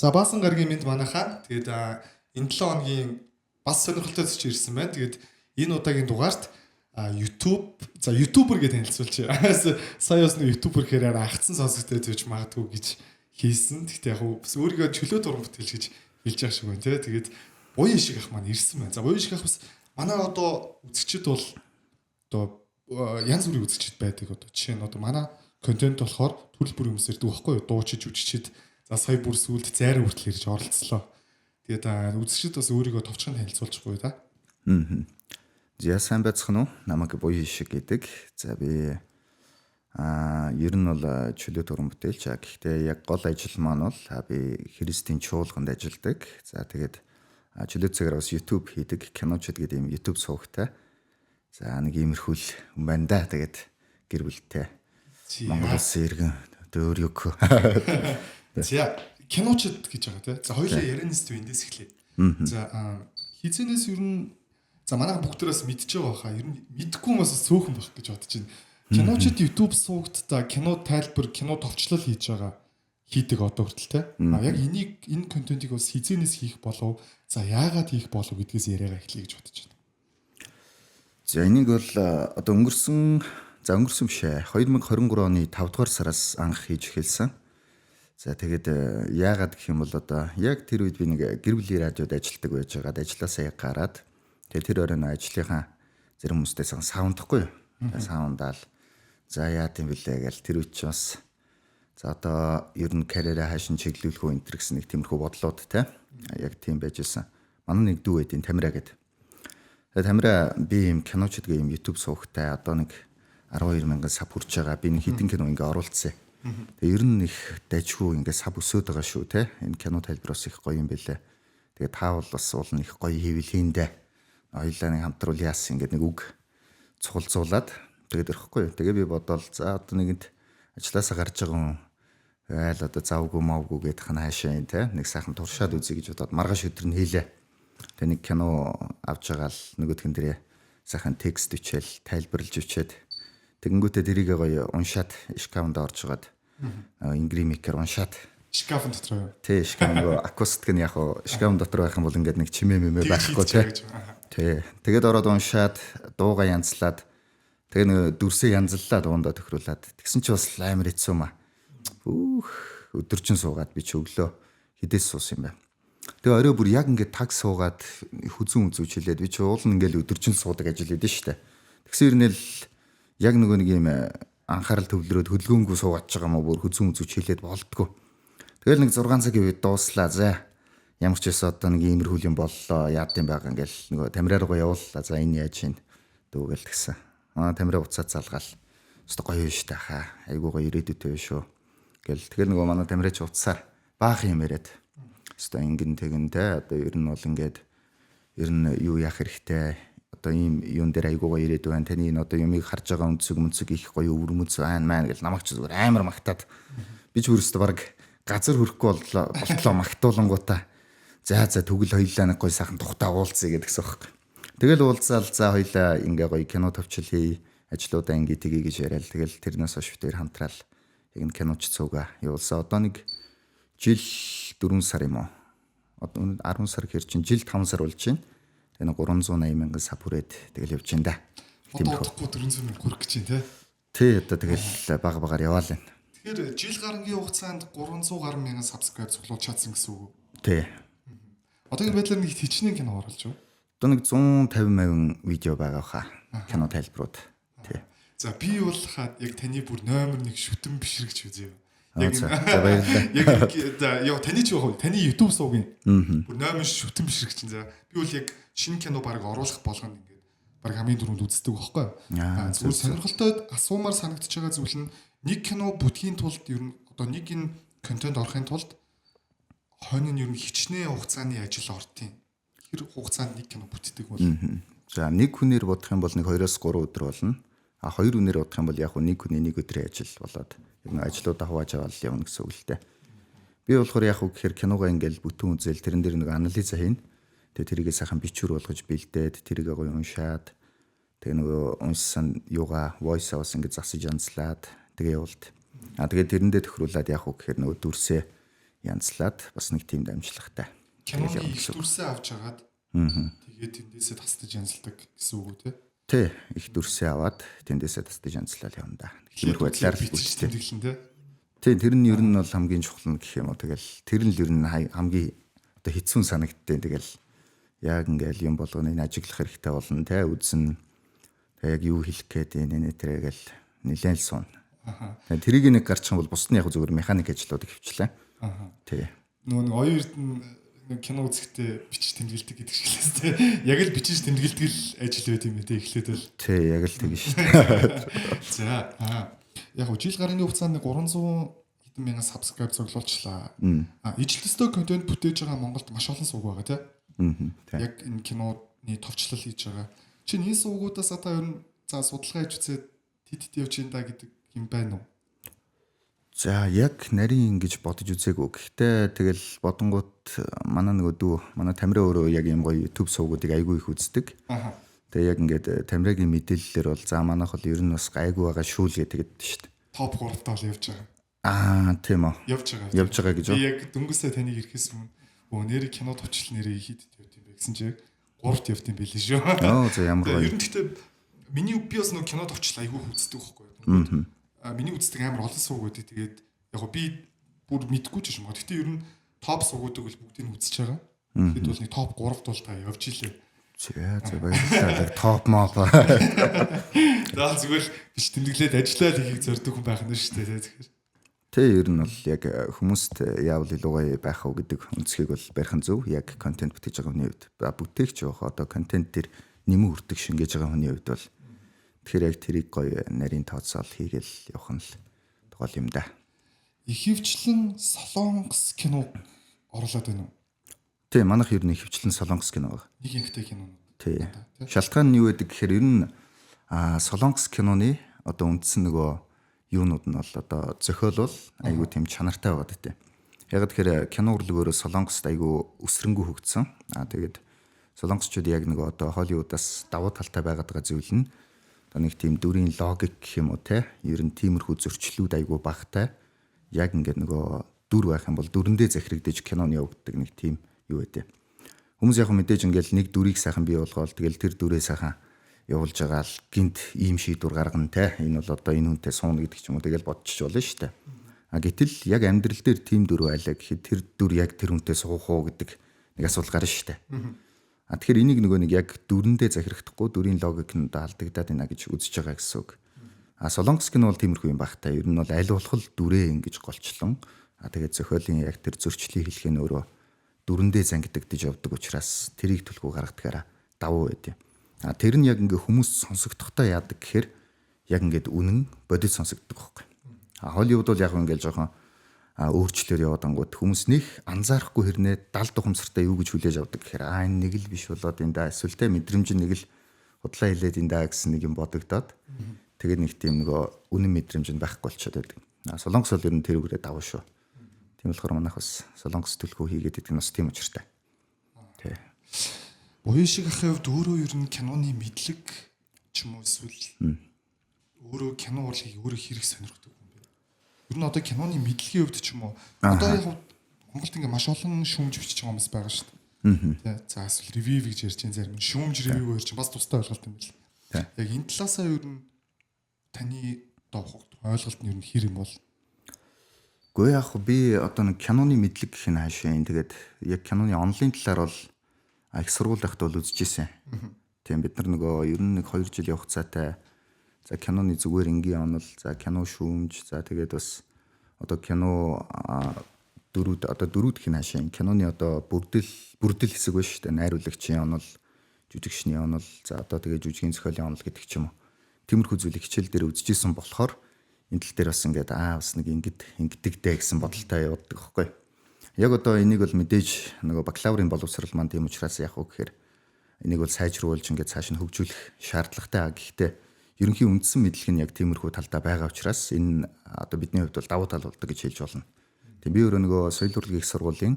За баасан гаргийн мэд манайхаа. Тэгээд энэ 7 хоногийн бас сонирхолтой зүйл ирсэн байна. Тэгээд энэ удаагийн дугаарт YouTube за YouTuber гэж танилцуулчих. Сая бас нэг YouTuber гэхээр агцсан сонсогтой байж магадгүй гэж хийсэн. Гэхдээ яг өөрийгөө чөлөө дуран бүтээл гэж хэлж байгаа шиг байна тий. Тэгээд буян шиг ах маань ирсэн байна. За буян шиг ах бас манай одоо үзэгчд бол одоо янз бүрийн үзэгчд байдаг одоо жишээ нь одоо манай контент болохоор төрөл бүрийн хүмүүс ирдэг байхгүй юу? Дуучиж үжигчд за сая бүр сүлд зайраа хүртэл ирж оролцлоо. Тэгээд үзэгчд бас өөрийгөө товчхон танилцуулчихгүй да. За сайн байцгаана уу? Намайг буян шиг гэдэг. За би ер нь бол чөлөө дуран бүтээлч. Гэхдээ яг гол ажил маань бол би Христийн чуулганд ажилладаг. За тэгээд чөлөө цагаар бас YouTube хийдэг. Киночд гэдэг юм YouTube суугтай. За нэг иймэрхүү юм байна да. Тэгээд гэр бүлтэй. Монголос иргэн дөөрөг. За киночд гэж байгаа тийм. За хоёулаа ярианаас төв эндээс эхлэе. За хизэнээс ер нь за манай бүгдээрээс мэдчихэж байгаа хаа. Ер нь мэдхгүй хүмүүс цөөхөн байх гэж бодож байна. Киночд YouTube суугтаа кино тайлбар, кино товчлол хийж байгаа хийдэг одоо хүртэл тийм. Яг энэ контентийг бас хизэнээс хийх болов. За яагаад хийх болов гэдгээс яриагаа эхлэе гэж бодож байна. За энийг бол одоо өнгөрсөн бишээ 2023 оны 5 дугаар сараас анх хийж эхэлсэн. За тэгээд яагаад гэх юм бол одоо яг тэр үед би нэг гэр бүлийн радиод ажилладаг байж байгаад ажилласаа яг гараад тэгээд тэр оройн ажлынхаа зарим хүмүүстээс саундахгүй юу. Саундаал за яа гэм бэлээ гэл тэр үед ч бас за одоо ер нь карьераа хаашин чиглүүлэх үү энэ гэсэн нэг тиймэрхүү бодлоод те яг тийм байж исэн. Манай нэг дүү байдیں۔ Тамира гэдэг. Тэгээд Тамира би юм киночд гээ юм YouTube суугтай одоо нэг 12,000 саб хүрч байгаа. Би нэг хитэн кино ингээ оруулсан. Тэгээ ер нь их дайггүй ингээ саб өсөд байгаа шүү те. Энэ кино тайлбараас их гоё юм бэлээ. Тэгээ та бол бас уул нэг гоё хийвэл хийндэ. Хоёлаа нэг хамтруул яасан ингээ нэг үг цугалзуулаад тэгээд ирэхгүй. Тэгээ би бодоол за одоо нэгэнд ажилласаа гарч байгаа хүн айл одоо завгүй мавгүй гэдэг хан хаашаа юм те. Нэг сайхан туршаад үзье гэж бодоод маргааш өдөр нь хийлээ. Тэгээ нэг кино авч байгаа л нөгөөдгөн дээрээ сайхан текст өчөөл тайлбарлаж өчөөд тэгэнгүүтээ дэрийг гоё уншаад шкафанд орж жагаад ингримикер уншаад шкафын дотор юу? Тий, шкафын акустик нь яг шкафын дотор байх юм бол ингээд нэг чимээ мэмээ байхгүй тий. Тэгээд ороод уншаад дууга янзлаад тэгээ нэг дүрсээ янзллаа дундаа тохируулаад тэгсэн чи бас амар хэцүү маа. Өдөржин суугаад би ч өглөө хідээс суусан юм байна. Тэгээ орой бүр яг ингээд таг суугаад хүзүүн үзүүч хэлээд би ч уул нь ингээд өдөржин суудаг ажил хийдэж штэ. Тэгсэн ирнэл яг нөгөө нэг юм анхаарал төвлөрөөд хөдөлгөөнгүй суугаад байгаа мó бүр хүзүүн үзүүч хэлээд болтгоо. Тэгэл нэг 6 цагийн үед дууслаа за. Ямар ч байсан одоо нэг иймэрхүү юм боллоо. Яад юм байгаа ингээл нөгөө Тамираа руугаа явууллаа. За энэ яаж ийн дүүгээл тэгсэн. Тамираа уцаад залгаал. Өстө гоё шүү дээ хаа. Айгуу гоё ирээдүйтэй байна шүү. Гэл тэгэл нөгөө манай Тамираа ч уцаар баах юм яриад. Өстө ингэн тэгэнтэй одоо ер нь бол ингээд ер нь юу яах хэрэгтэй. Одоо ийм юун дээр айгуу гоё ирээдүй байна. Таны энэ одоо юмыг харж байгаа үнцэг их гоё өвөрмөц байна маа гэл намайг ч зүгээр амар магтаад би ч өөрөөсөө баг газар хөрөхгүй болтлоо магтуулангуудаа за төгөл хоёлаа нэг гоё сайхан тухтаа уулзъя гэдгсэн байхгүй. Тэгэл уулзаал за хоёлаа ингээ гоё кино товчл хий ажлуудаа ингээ тгий гэж яриад тэгэл тэрнээс хойш битээр хамтраал яг энэ киноч цугаа явуулсан. Одоо нэг жил 4 сар юм уу? Одоо 10 сар хэр чинь жил 5 сар болж байна. Тэгээ 380,000 саб хүрээд тэгэл явж байна да. Тиймэрхүү 400,000 хүрэх гэж байна те. Тий одоо тэгэл бага яваал байна. Тэгэхээр жил гарангийн хугацаанд 300 гаруй мянган сабскрайб цуглуулж чадсан гэсэн үг үү? Тий. Одоогийн байдлаар нэг хичнээн кино оруулж байна. Одоо нэг 150,000 видео байгаа хаа. Кино тайлбарууд. Тий. За би бол хаад яг таны бүр номер 1 шүтэн бишрэгч үзье. Яг за баярлалаа. Яг таны ч яг таны YouTube суугийн бүр номер шүтэн бишрэгч чинь за би бол яг шинэ кино баг оруулах болгоно ингээд баг хамгийн түрүүнд үздэг байхгүй. Зүгээр сонирхолтой асуумаар санагдчихж байгаа зүйл нь нэг кино бүтгийн тулд ер нь одоо нэг энэ контент орохын тулд хойно нь ер нь хичнээн хугацааны ажил ортын. Тэр хугацаанд нэг кино бүтдэг бол. За нэг хүнээр бодох юм бол нэг 2-3 өдөр болно. Хоёр хүнээр бодох юм бол яг нэг хүний нэг өдрийн ажил болоод яг нэг ажлуудаа хувааж аваад явна гэсэн үг л дээ. Би болохоор яг гэхээр киногоо ингээл бүтэн үзэл тэрэн дээр нэг анализ хийнэ. Тэгээ тэрийгээ сайхан бичвэр болгож бэлдээд тэрийгээ гоё уншаад тэгээ нөгөө уншсан юугаа voice аваас ингээд засаж янзлаад тэгээ явуулт. Тэгээд тэрэндээ тохируулаад яг гэхээр нөгөө дүрсээ янзлаад бас нэг тийм дамжлагтай. Киноны их дүрсээ авч хагаад тэгээд тэндээсээ тасдаж янзалдаг гэсэн үг үү те? Тэ их дүрсээ аваад тэндээсээ тасдаж янзлал явна да. Тиймэрхүү байдлаар бичиж тэмдэглэн те? Тэ тэр нь ер нь бол хамгийн чухал нь гэх юм уу. Тэгэл тэр нь л ер нь хамгийн одоо хэцүү санагдтыг. Тэгэл яг ингээл юм болгоны ажиглах хэрэгтэй болно те. Үзэн яг юу хэлэх гээд энэ тэрэгэл нэлээд л суун. Тэрийг нэг гарчих юм бол бусд нь яг зөвхөн механик ажлуудыг хөвчлээ. Тий. Нөгөө оюун эрдэнэ кино үзэхдээ бичиж тэмдэглэдэг гэдэг шиг лээс тий. Яг л бичиж тэмдэглэдэг л ажил байт юм тий эхлээд л. Тий, яг л тэгэн шүү дээ. За яг жил гарны хугацаанд 300 хэдэн мянган subscribe зоглуулчлаа. Ижил төстэй контент бүтээж байгаа Монголд маш олон сувг байгаа тий. Яг энэ киноны товчлол хийж байгаа. Чинь энэ сувгуудаас одоо ер нь за судалгаа хийж үзээд тит явж ин да гэдэг юм байна уу? За яг нарийн ингэж бодож үзээгүй. Гэхдээ тэгэл бодонгууд манай нөгөө дүү манай Тамира өөрөө яг юм гоё YouTube сувгуудыг айгүй их үздэг. Тэгээ яг ингээд Тамирагийн мэдээллээр бол за манайх бол ер нь бас гайгүй байгаа шүү л гэдэг шүү дээ. Топ 3-т бол явж байгаа. Тийм үү. Явж байгаа гэж. Би яг дөнгөсөө таныг ирэхээс өмнө нэр кино товчлол нэрээ хийдэд явд юм бэ гэсэн чинь 3-т явд юм байл шүү. За ямар гоё. Ер нь гэхдээ миний би бас нөгөө кино товчлол айгүй үздэг байхгүй. Миний үздэг амар олон сувг үүдээ тэгээд яг би бүр мэдгүй ч юм уу. Гэхдээ ер нь топ сувгуудыг бол бүгдийг нь үзэж байгаа. Тэгэд бол нэг топ 3-т бол та явж илээ. За баярлалаа. Топ моп. За зүгээр биш тэмдэглээд ажиллаад ихийг зорддог хүн байх нь шүү дээ тэгэхээр. Тэ ер нь бол яг хүмүүст яавал илүү гоё байх уу гэдэг өнцгийг бол барих нь зөв. Яг контент бүтээж байгаа хүний хувьд. Бүтээгч явах одоо контент төр нэмэн хүрдэг шингээж байгаа хүний хувьд бол тэгэхээр яг тэрийг гоё нарийн тооцоол хийгээл явах нь л гол юм да. Ихэвчлэн солонгос кино орлоод байна уу? Тий, манайх ер нь ихэвчлэн солонгос кино байгаа. Нэг ихтэй кино. Тий. Шалтгаан нь юу гэдэг гэхээр ер нь солонгос киноны одоо үндсэн нөгөө юунууд нь бол одоо зохиол бол айгүй тийм чанартай байгаа дээ. Яг тэгэхээр кино урлаг өөрөө солонгост айгүй өсрөнгөө хөгжсөн. Тэгээд солонгосчууд яг нөгөө одоо Холливуудаас давуу талтай байгаад байгаа зүйл нь нэг тийм дүрийн логик гэх юм уу те ер нь тиймэрхүү зөрчлүүд айгүй багтай яг ингээд нөгөө дүр байх юм бол дүрэндээ захирагдаж киноны явагддаг нэг тийм юу вэ. Хүмүүс яг мэдээж ингээд нэг дүрийг сайхан бий болгоол тэгэл тэр дүрээ сайхан явуулж байгаа л гинт ийм шийдвэр гаргана те энэ бол одоо энэ хүнтэй сууна гэдэг ч юм уу тэгэл бодчих болно шүү дээ. Гэтэл яг амьдрал дээр тийм дүр байлаа гэхэд тэр дүр яг тэр хүнтэй суух уу гэдэг нэг асуулт гарна шүү дээ. Тэгэхээр энийг нөгөө нэг яг дүрэндээ захирагдахгүй дүрийн логик нь алдагдаад байна гэж үзэж байгаа гэсэн үг. Солонгос кино бол тиймэрхүү юм багтаа. Ер нь бол аль болох дүрээ ингэж голчлон тэгээд зохиолын яг тэр зөрчлийг хэлэх нь өөрөө дүрэндээ зангидагдж явдаг учраас тэрийг төлхөө гаргадагаараа давуу байд юм. Тэр нь яг ингээ хүмүүс сонсогдохдоо яадаг гэхээр яг ингээд үнэн бодит сонсогддог байхгүй. Холливуд бол яг ингээл жоохон өөрчлөлөөр яваад ангууд хүмүүс нэг анзаарахгүй хэрнээ 70 тухамсартай юу гэж хүлээж авдаг гэхээр энэ нэг л биш болоод энэ да эсвэл тэ мэдрэмж нэг л худлаа хилээд энэ да гэсэн нэг юм бодогдоод тэгээд нэг тийм нөгөө үнэн мэдрэмж нь байхгүй болчиход байдаг. Солонгос бол ер нь тэр үгээрээ даваа шүү. Тийм болохоор манайх бас солонгос төлхөө хийгээд идэх нь бас тийм учиртай. Тий. Буян шиг ахын хувьд өөрөө ер нь киноны мэдлэг ч юм уу эсвэл өөрөө кино урлагийг өөрөө хэрэг сонирхдаг юм бэ? Ер нь одоо киноны мэдлэгийн хувьд ч юм уу одоо яг Монголд ингээ маш олон шүүмж бичиж байгаа хүмүүс байгаа шүү дээ. Тэ. За эсвэл ревю гэж ярьж байгаа зарим нь шүүмж ревю ярьж бас тустай ойлголт юм бэл. Яг энэ талаасаа ер нь таны ойлголт нь ер нь хэр юм бол? Гэхдээ яг би одоо нэг киноны мэдлэг гэх нь хаашаа юм. Тэгээд яг киноны онлайн талаар бол их сургууль байхад бол үзчихсэн. Тийм бид нар нөгөө ер нь нэг 2 жил явах цаатай за киноны зүгээр энгийн онол за кино шүүмж за тэгээд бас одоо кино дөрүүд гэх нь хаашаа киноны одоо бүрдэл хэсэг байна шүү дээ. Найруулагчийн онол, жүжигчний онол за одоо тэгээд жүжигийн зохиолын онол гэдэг ч юм уу. Тиймэрхүү зүйлийг хичээл дээр үзчихсэн болохоор энэ тал дээр бас ингээд бас нэг ингэдэгтэй гэсэн бодолтой явдаг байхгүй. Яг одоо энийг бол мэдээж нөгөө бакалаврын боловсрал маань тийм учраас яг уу гэхээр энийг бол сайжруулж ингээд цааш нь хөгжүүлэх шаардлагатай. Гэхдээ ерөнхийн үндсэн мэдлэг нь яг тиймэрхүү талдаа байгаа учраас энэ одоо бидний хувьд бол давуу тал болдог гэж хэлж болно. Тийм би өөрөө нөгөө соёл урлагийн их сургуулийн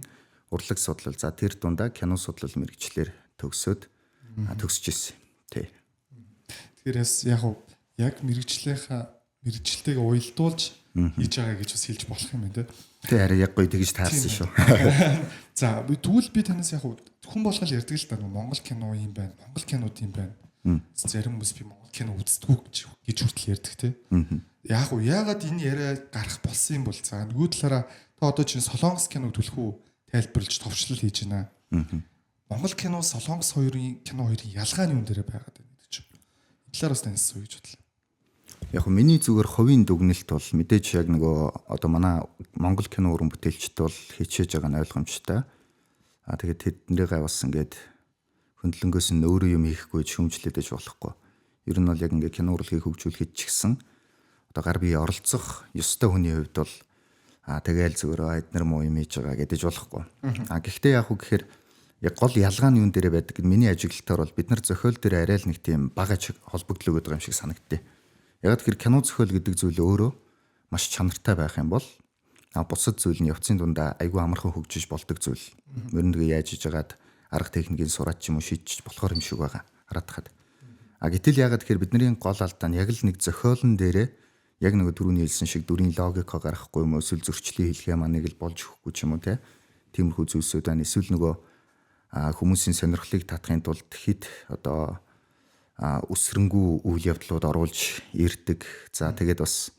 урлаг судлал за тэр дундаа кино судлал мэргэжлэр төгсөөд төгсөж ирсэн. Тий. Тэгэхээр яг мэргэжлийнхаа мэргэжилтэйг уялдуулж хийж байгаа гэж бас хэлж болох юм байна те. Тэ харин яг гоё тэгж таарсан шүү. За тэгвэл би танаас яг хүн болгол ярьдаг л да Монгол кино юм байна. Монгол кинод юм байна. Зарим хүмүүс би Монгол кино үздэг гэж хүртэл ярьдаг те. Яагаад энэ яриа гарах болсон юм бол за нөгөө талаараа та одоо чинь Солонгос киног түлхүү тайлбарлаж товчлол хийж байна. Монгол кино Солонгос хоёрын ялгаа нь юун дээр байгаад байна гэдэг чинь. Энэ талаар бас таньс суу гэж бодлоо. Яг нь миний зүгээр хувийн дүгнэлт бол мэдээж яг нөгөө одоо манай Монгол кино уран бүтээлчд бол хичээж байгаа нь ойлгомжтой. Тэгээд тэднийгээ бас ингээд хөндлөнгөөс нь өөрөө юм хийхгүй шүмжлээд аж болохгүй. Ер нь бол яг ингээд кино урлагийг хөгжүүлэхэд ч гэсэн одоо гар бие оролцох ёстой хүний хувьд бол тэгээл зүгээр эднэр муу юм хийж байгаа гэдэж болохгүй. Гэхдээ яг үг гэхээр яг гол ялгаа нь юун дээр байдаг гэд миний ажиглалтаар бол бид нар зохиол дээр арай л нэг тийм бага холбогдлоо гэдэг юм шиг санагдтыг. Яг тэр кино зохиол гэдэг зүйл өөрөө маш чанартай байх юм бол бусад зүйл нь явцын дундаа айгүй амархан хөгжиж болдог зүйл. Мөрөндөө яаж хийж яагаад арга техникийн сураад ч юм уу шийдчих болохоор юм шиг байгаа. Хараадахад. Гэтэл яагаад тэгэхээр бидний гол алдаа нь яг л нэг зохиолн дээрээ яг нэг түрүүний хэлсэн шиг дүрийн логикоо гаргахгүй юм уу эсвэл зөрчлөө хэлхээ маныг л болж өгөхгүй ч юм уу те. Тиймэрхүү зүйлсүүд байна. Эсвэл нөгөө хүмүүсийн сонирхлыг татахын тулд хэд одоо өсрөнгүү үйл явдлууд оруулж ирдэг. За тэгээд бас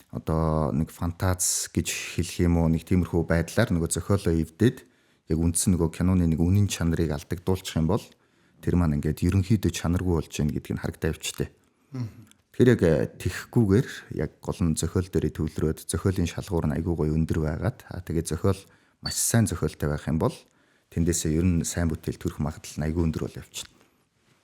одоо нэг фантаз гэж хэлэх юм уу нэг тиймэрхүү байдлаар нөгөө зохиолоо эвдээд яг үндсэн нөгөө киноны нэг үнэн чанарыг алдагдуулчих юм бол тэр маань ингээд ерөнхийдөө чанаргүй болж байна гэдгийг харагдаа явчтэй. Тэгэхээр яг тэххгүйгээр яг гол нь зохиол дээр төвлөрөөд зохиолын шалгуур нь айгүй гоё өндөр байгаад тэгээд зохиол маш сайн зохиолтой байх юм бол тэндээсээ ер нь сайн бүтээл төрөх магадлал нь айгүй өндөр бол явчихна.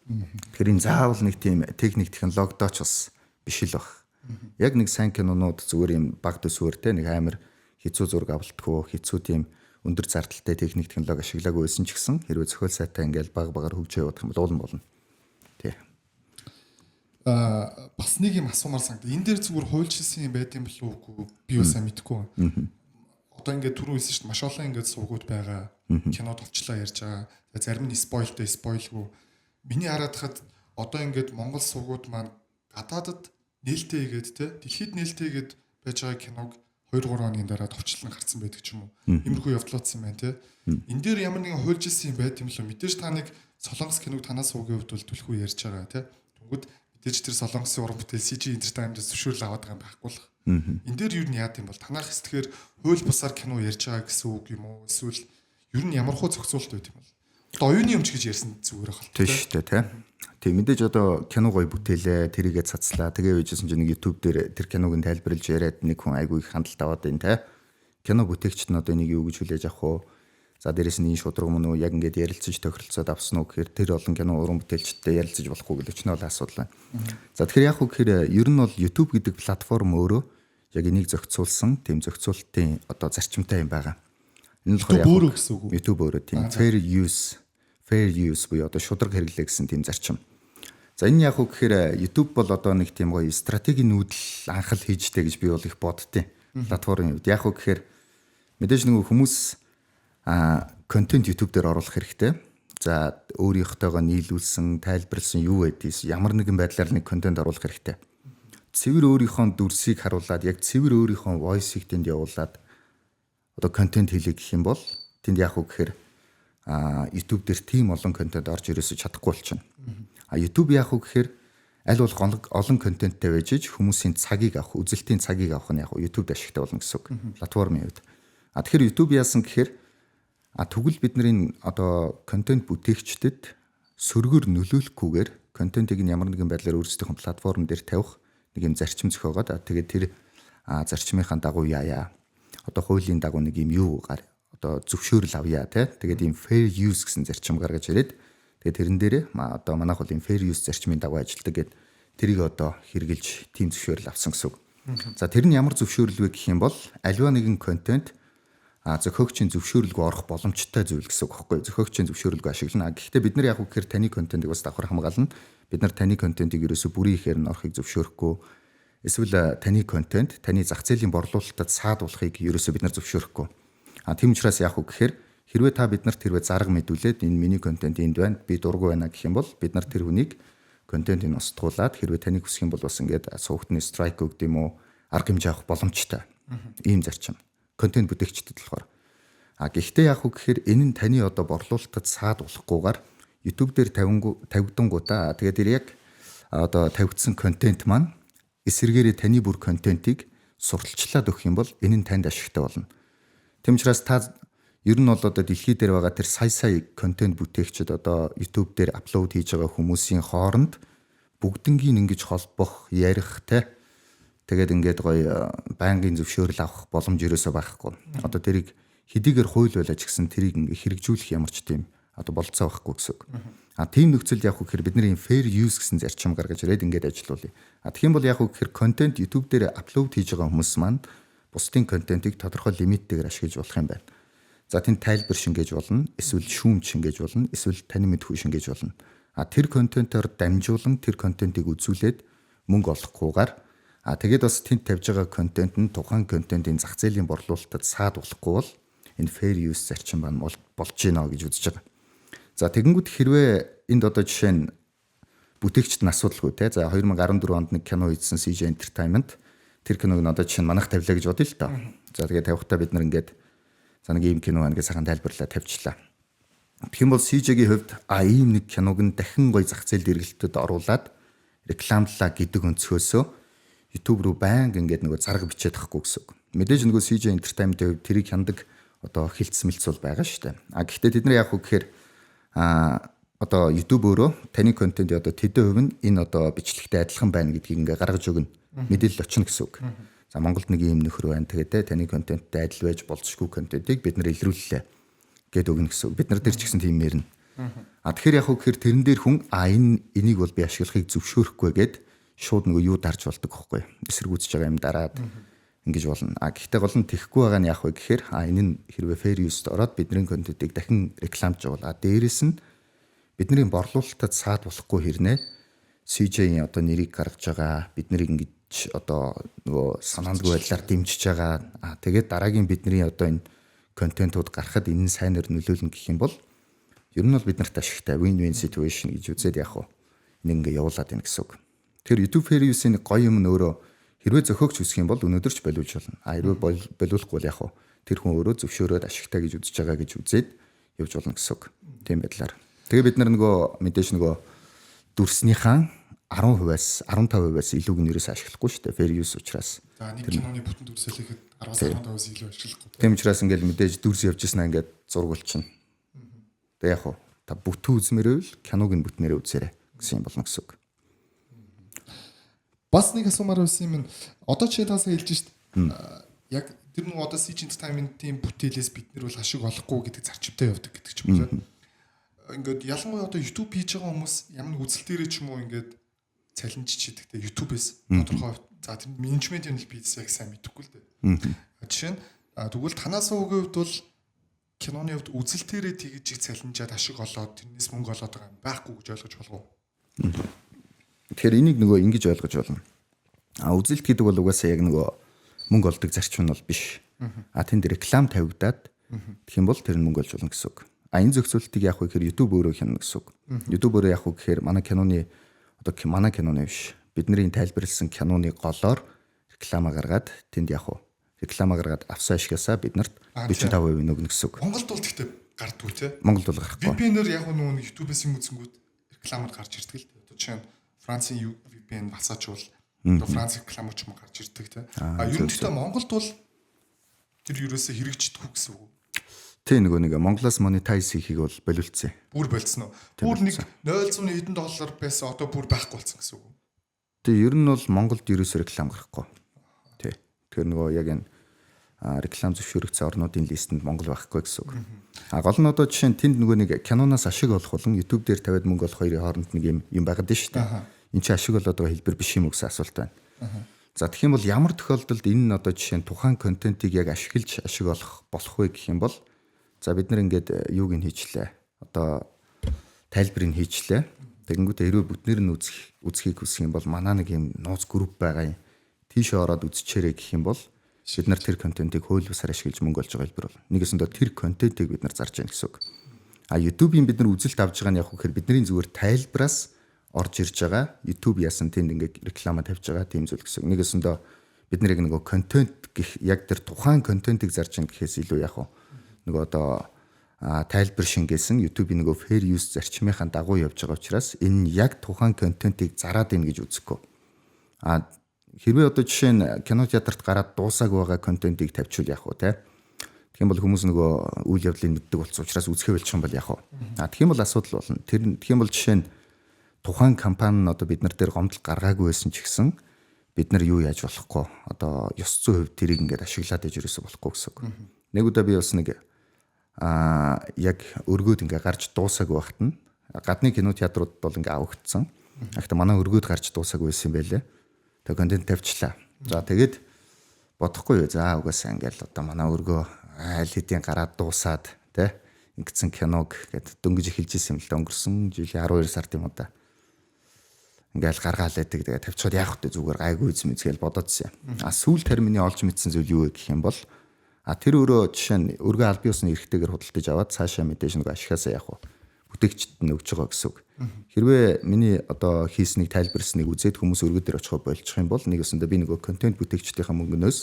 Тэгэхээр энэ заавал нэг тийм техник технологидоо ч бас биш л баг. Яг нэг сайн кинонууд зүгээр юм баг төсвөр те нэг амар хэцүү зураг авалтгүй хэцүү тийм өндөр зардалтай техник технологи ашиглаагүй байсан ч гэсэн хэрвээ зохиол сайтай ингээл баг багаар хөгжиж явах юм бол уулан болно. Тий. Бас нэг юм асуумаар санагдав. Энэ дээр зүгээр хуульчилсан юм байт юм болов уу? Би юу сайн мэдэхгүй. Одоо ингээд түрүү хэлсэн шүү дээ маш олон ингээд сувгууд байгаа. Кино товчлоо ярьж байгаа. Зарим нь спойлтэй спойлгүй. Миний хараад хахад одоо ингээд Монгол сувгууд маань гадаадад нээлттэй игээд те дэлхийд нээлттэй игээд байж байгаа киног 2-3 оны дараа товчлон гарсан байдаг ч юм уу. Иймэрхүү явдлаадсан байна те. Энэ дээр ямар нэгэн хуульчилсан юм байт юм лөө. Мэдээж та нэг Солонгос киног танаас суугийн хувьд бол түлхүү ярьж байгаа те. Тэгвэл мэдээж тэр Солонгосын уран бүтээл CG Entertainment-аас зөвшөөрөл аваад байгаа юм байхгүй л. Энэ дээр юу нь яад юм бол танах хэсгээр хууль бусаар кино ярьж байгаа гэсэн үг юм уу? Эсвэл ер нь ямархуу зохицуулт байт юм бол. Одоо оюуны өмч гэж ярьсан зүгээр байна. Тийм шүү дээ те. Тийм мэдээж одоо кино гоё бүтээлээ тэрийгээ цацлаа. Тэгээ байжсэн чинь нэг YouTube дээр тэр киног нь тайлбарлаж яриад нэг хүн айгүй их хандлт аваад байна те. Кино бүтээгчд нь одоо энийг юу гэж хүлээж авах уу? За дээрэс нь энэ шудраг мөн үү яг ингээд ярилцаж тохиролцоод авсан уу гэхээр тэр олон кино уран бүтээлчдтэй ярилцаж болохгүй гэж өчнөө бол асуудал байна. За тэгэхээр яг хөө гэхээр ер нь бол YouTube гэдэг платформ өөрөө яг энийг зохицуулсан тийм зохицуултын одоо зарчимтай юм байгаа. Энэ болохоор яг YouTube өөрөө тийм fair use буюу одоо шудраг хэрэглээ гэсэн тийм зарчим. За энэ яг үг гэхээр YouTube бол одоо нэг тийм гоё стратегийн нүүдэл анхал хийжтэй гэж би бол их боддتي. Платформын үед яг үг гэхээр мэдээж нэг хүмүүс контент YouTube дээр оруулах хэрэгтэй. За өөрийнхтэйгоо нийлүүлсэн, тайлбарлсан юу байдгийг ямар нэгэн байдлаар нэг контент оруулах хэрэгтэй. Цэвэр өөрийнхөө дүрсийг харуулад яг цэвэр өөрийнхөө voice-ийг тэнд явуулаад одоо контент хийлээ гэх юм бол тэнд яг үг гэхээр YouTube дээр тийм олон контент орж ирээсэ чадахгүй болчихно. YouTube яг үг гэхээр аль болох олон контенттэй байж хүмүүсийн цагийг авах, үзэлтийн цагийг авах нь яг YouTube-д ашигтай болно гэсэн үг. Платформын хувьд. Тэгэхээр YouTube яасан гэхээр тэгвэл бидний одоо контент бүтээгчдэд сөргөөр нөлөөлөхгүйгээр контентыг нь ямар нэгэн байдлаар өөрсдийнхөө платформ дээр тавих нэг юм зарчим зохиогоод тэгээд тэр зарчмынхаа дагуу яая. Одоо хуулийн дагуу нэг юм юу одоо зөвшөөрөл авъя те. Тэгээд ийм fair use гэсэн зарчим гаргаж ирээд тэгээд тэрэн дээрээ одоо манайх бол ийм fair use зарчмын дагуу ажилладаг гэд тэрийг одоо хэрэгжилж тийм зөвшөөрөл авсан гэсэн үг. За тэр нь ямар зөвшөөрөл вэ гэх юм бол аливаа нэгэн контент зохиогчийн зөвшөөрөлгүй орох боломжтой зүйл гэсэн үг байхгүй. Зохиогчийн зөвшөөрөлгүй ашиглана. Гэхдээ бид нар яг үгээр таны контентыг бас давхар хамгаална. Бид нар таны контентыг ерөөсө бүрийн ихээр нь орохыг зөвшөөрөхгүй. Эсвэл таны контент таны зах зээлийн борлуулалтад саадуулахыг ерөөсө бид нар зөвшөөрөхгүй. Тийм учраас яг үгээр хэрвээ та биднэрт хэрвээ зарга мэдүүлээд энэ миний контент энд байна. Би дургүй байна гэх юм бол бид нар тэр хүнийг контентыг устгуулад хэрвээ таныг хүсэх юм бол бас ингээд суугтны страйк өгд юм уу? арга хэмжээ авах боломжтой. Ийм зарчим. Контент бүтээгчдэд болохоор. Гэхдээ яг уу гэхээр энэ нь таны одоо борлуулалтад саад болохгүйгээр YouTube дээр тавигдангуудаа тэгээд яг одоо тавигдсан контент маань эсэргээрээ таны бүр контентийг сурталчлаад өгөх юм бол энэ нь танд ашигтай болно. Тэм учраас та ер нь бол одоо дэлхий дээр байгаа тэр сая контент бүтээгчид одоо YouTube дээр аплод хийж байгаа хүмүүсийн хооронд бүгднгийн ингэж холбох, ярих тэгээд ингээд гоё байнгын зөвшөөрөл авах боломж ерөөсөө байхгүй. Одоо тэрийг хэдийгээр хууль байлаач гэсэн тэрийг ингээ хэрэгжүүлэх ямар ч тийм одоо болцоо байхгүй гэсэн үг. Тийм нөхцөлд яг үхээр бидний fair use гэсэн зарчим гаргаж ирээд ингээд ажиллаулъя. Тэгэх юм бол яг үхээр контент YouTube дээр аплод хийж байгаа хүмүүс маань бусдын контентыг тодорхой лимиттэйгээр ашиглаж болох юм байна. За тэнд тайлбар шингээж болно, эсвэл шүүмж шингээж болно, эсвэл таны мэдхүй шингээж болно. Тэр контентоор дамжуулан тэр контентыг үзүүлээд мөнгө олохгүйгээр тэгээд бас тэнд тавьж байгаа контент нь тухайн контентын зах зээлийн борлуулалтад саад болохгүй бол энэ fair use зарчим маань болж гинэ гэж үзэж байгаа. За тэгэнгүүт хэрвээ энд одоо жишээ нь бүтээгчд нь асуудалгүй за 2014 онд нэг кино хийсэн CJ Entertainment тэр киног нь одоо жишээ нь манайх тавилаа гэж бодъё л доо. За тэгээд тавихтаа бид нар ингээд за нэг ийм кино байна гэж сайхан тайлбарлаа тавьчлаа. Тэгэх юм бол CJ-гийн хувьд ийм нэг киног нь дахин гоё зах зээлд эргэлтэд оруулаад рекламлаа гэдэг өнцгөөсөө YouTube руу байнга ингээд нөгөө зарга бичээд тахгүй гэсэн үг. Мэдээж нөгөө CJ Entertainment-ийн хувьд тэрийг хяндаг одоо хилцмэлц бол байгаа шүү дээ. Гэхдээ тэд нар яг уу гэхээр одоо YouTube өөрөө таны контент одоо тэдэн хувь нь энэ одоо бичлэгтэй адилхан байна гэдгийг ингээ гаргаж өгнө. Мэдээлэл очно гэсэн үг. За Монголд нэг ийм нөхөр байна. Тэгээд таны контенттэй адил байж болцсохгүй контентыг бид нар илрүүллээ гэд өгнө гэсэн үг. Бид нар дээр ч гэсэн тийм мэрнэ. Тэгэхээр яг уу гэхээр тэрэн дээр хүн энийг бол би ашиглахыг зөвшөөрөхгүй гэд шууд нөгөө юу дарж болдог байхгүй. Эсэргүүцэж байгаа юм дараад ингэж болно. Гэхдээ гол нь тэхгүй байгаа нь яг вэ гэхээр энэ нь хэрвээ fair use-д ороод бидний контентыг дахин рекламж байгаа. Дээрээс нь бидний борлуулалтад саад болохгүй хэрнээ CJ-ийн одоо нэрийг гаргаж байгаа. Бид нарыг ингэж одоо нөгөө санаандгүй байдлаар дэмжиж байгаа. Тэгээд дараагийн бидний одоо энэ контентууд гарахад энэ сайнаар нөлөөлнө гэх юм бол ер нь бол бид нарт ашигтай win-win situation гэж үзээд яг энэ ингээ явуулаад байна гэсэн үг. Тэр YouTube fair use-ийн гоё юм нь өөрөө хэрвээ зохиогч үсэх юм бол өнөөдөр ч болиулж болно. Хэрвээ болиулахгүй бол яг тэр хүн өөрөө зөвшөөрөөд ашигтай гэж үзэж байгаа гэж үзээд явж болно гэсэн үг. Тийм байдлаар. Тэгээ бид нар нөгөө мэдээж нөгөө дүрснийхаа 10%-аас 15%-аас илүүг нь ерөөсөө ашиглахгүй шүү дээ. Fair use учраас. За нэг киноны бүтэн дүрсэлэхэд 10-15%-аас илүү ашиглахгүй. Тийм учраас ингээл мэдээж дүрс явж ирсэн ингээд зургуулчихна. Тэгээ яг та бүтэн үзмээрэл киног нь бүтнээрээ үзээрэй гэсэн юм болно гэсэн үг. Бас нэг асуумаар байсан юм. Одоо чи таасаа хэлж шít. Яг тэр нэг одоо CJ Entertainment-ийн бүтээлээс бид нар бол ашиг олохгүй гэдэг зарчимтай явдаг гэдэг ч юм уу. Ингээд ялангуяа одоо YouTube хийж байгаа хүмүүс ямар нэг үзэлтээрээ ч юм уу ингээд цалинжиж идэгтэй YouTube-ээс тодорхой за тэр менежментийн л бизнес яг сайн мэдэхгүй л дээ. Жишээ нь тэгвэл танаас үгийн хувьд бол киноны хувьд үзэлтээрээ тэгж их цалинжаад ашиг олоод тэрнээс мөнгө олоод байгаа юм байхгүй гэж ойлгож болов уу? Тэгэхээр энийг нөгөө ингэж ойлгож болно. Үзэлт гэдэг бол угаасаа яг нөгөө мөнгө олдог зарчим нь бол биш. Тэнд реклам тавигдаад тэгэх юм бол тэр нь мөнгө олж болно гэсэн үг. Энэ зохицуултыг яг вэ гэхээр YouTube өөрөө хянана гэсэн үг. YouTube өөрөө яг вэ гэхээр манай киноны биш. Бидний тайлбарлсан киноны голоор реклама гаргаад тэнд яг вэ реклама гаргаад авсан ашигасаа бид нарт 45% өгнө гэсэн үг. Монголд бол тэгтээ гардгүй тий. Монголд бол гарахгүй. VPN-ээр яг нөгөө YouTube-ээс юм үзэнгүүт рекламад гарч ирдэг л дээ. Одоо жишээ нь Францын VPN басаачвал одоо Франц реклам ч юм гарч ирдэг тий. Ер нь гэхдээ Монголд бол тэр юусоо хэрэгждэггүй гэсэн үг. Тэ нэг Монголоос монетайз хийхийг бол болиулсан. Бүр болцсон уу? Бүр нэг 0.1 хэдэн доллар байсан одоо бүр байхгүй болсон гэсэн үг. Тэ ер нь бол Монголд ерөөсөө реклам гарахгүй. Тэ. Тэгэхээр нөгөө яг энэ реклам зөвшөөрөгдсөн орнуудын листэнд Монгол байхгүй гэсэн үг. Гол нь одоо жишээ нь тэнд нөгөө нэг киноноос ашиг олох болон YouTube дээр тавиад мөнгө олох хоёрын хооронд нэг юм байгаад шүү дээ. Энд чинь ашиг болоод байгаа хэлбэр биш юм уу гэсэн асуулт байна. За тэгэх юм бол ямар тохиолдолд энэ нь одоо жишээ нь тухайн контентыг яг ашиглаж ашиг олох болох вэ гэх юм бол за бид нар ингээд юуг нь хийчлээ. Одоо тайлбарыг хийчлээ. Тэгэнгүүтээ хэрвээ бүтнээр нь үзхийг хүсэх юм бол манаа нэг юм нууц групп байгаа юм. Тийшээ ороод үзчихээрэй гэх юм бол бид нар тэр контентыг хууль бусаар ашиглаж мөнгө олж байгаа хэлбэр бол. Нэгэсэндээ тэр контентыг бид нар зарж яах гэсэн үг. YouTube-ийн бид нар үзэлт авч байгаа нь яг хөөр бидний зүгээр тайлбараас орж ирж байгаа YouTube яасан тэнд ингээд реклама тавьж байгаа тийм зүйл гэсэн үг. Нэгэсэндээ бид нэр нөгөө контент гэх яг тэр тухайн контентыг зарж ин гэхээс илүү яг нөгөө одоо тайлбар шингээсэн YouTube-ийн нөгөө fair use зарчмынхаа дагуу явж байгаа учраас энэ яг тухайн контентыг зараад ийн гэж үзэхгүй. Хэрвээ одоо жишээ нь кино театрт гараад дуусааг байгаа контентыг тавьчвал яг уу те. Тэгэх юм бол хүмүүс нөгөө үйл явдлыг мэддэг болсон учраас үзэхээ болчих юм бол яг уу. Тэгэх юм бол асуудал болно. Тэгэх юм бол жишээ нь тухайн компани нь одоо бид нар дээр гомдол гаргаагүй байсан ч гэсэн бид нар юу яаж болохгүй одоо ёс зүйн хувьд тэрийг ингээд ашиглаад иж ерөөсө болохгүй гэсэн үг. Нэг удаа би бас нэг яг өргөд ингээ гарч дуусаагүй байхад нь гадны кино театрууд бол ингээ авагдсан. Гэхдээ манай өргөд гарч дуусаагүй байсан юм байлээ. Тэгээ контент тавьчлаа. За тэгээд бодохгүй юу. За угаасаа ингээл одоо манай өргөө аль хэдийн гараад дуусаад тэ ингэсэн киног гэд дөнгөж эхэлж исэн юм л да өнгөрсөн жилийн 12 сард юм да. Ингээл гаргаал байдаг тэгээ тавьчихад яах вэ зүгээр гайгүй үзм үзгээл бодоодсэн. Сүүл термины олж мэдсэн зүйл юу вэ гэх юм бол тэр өөрөө жишээ нь өргөө аль биесны эрхтэйгээр худалдаж аваад цаашаа мэдээж нэг ашигаасаа яах вэ? Бүтээгчд нь өгч байгаа гэсэн үг. Хэрвээ миний одоо хийснийг тайлбарсныг үзээд хүмүүс өргөө дээр очих болчих юм бол нэг өсөндөө би нөгөө контент бүтээгчдийн мөнгнөөс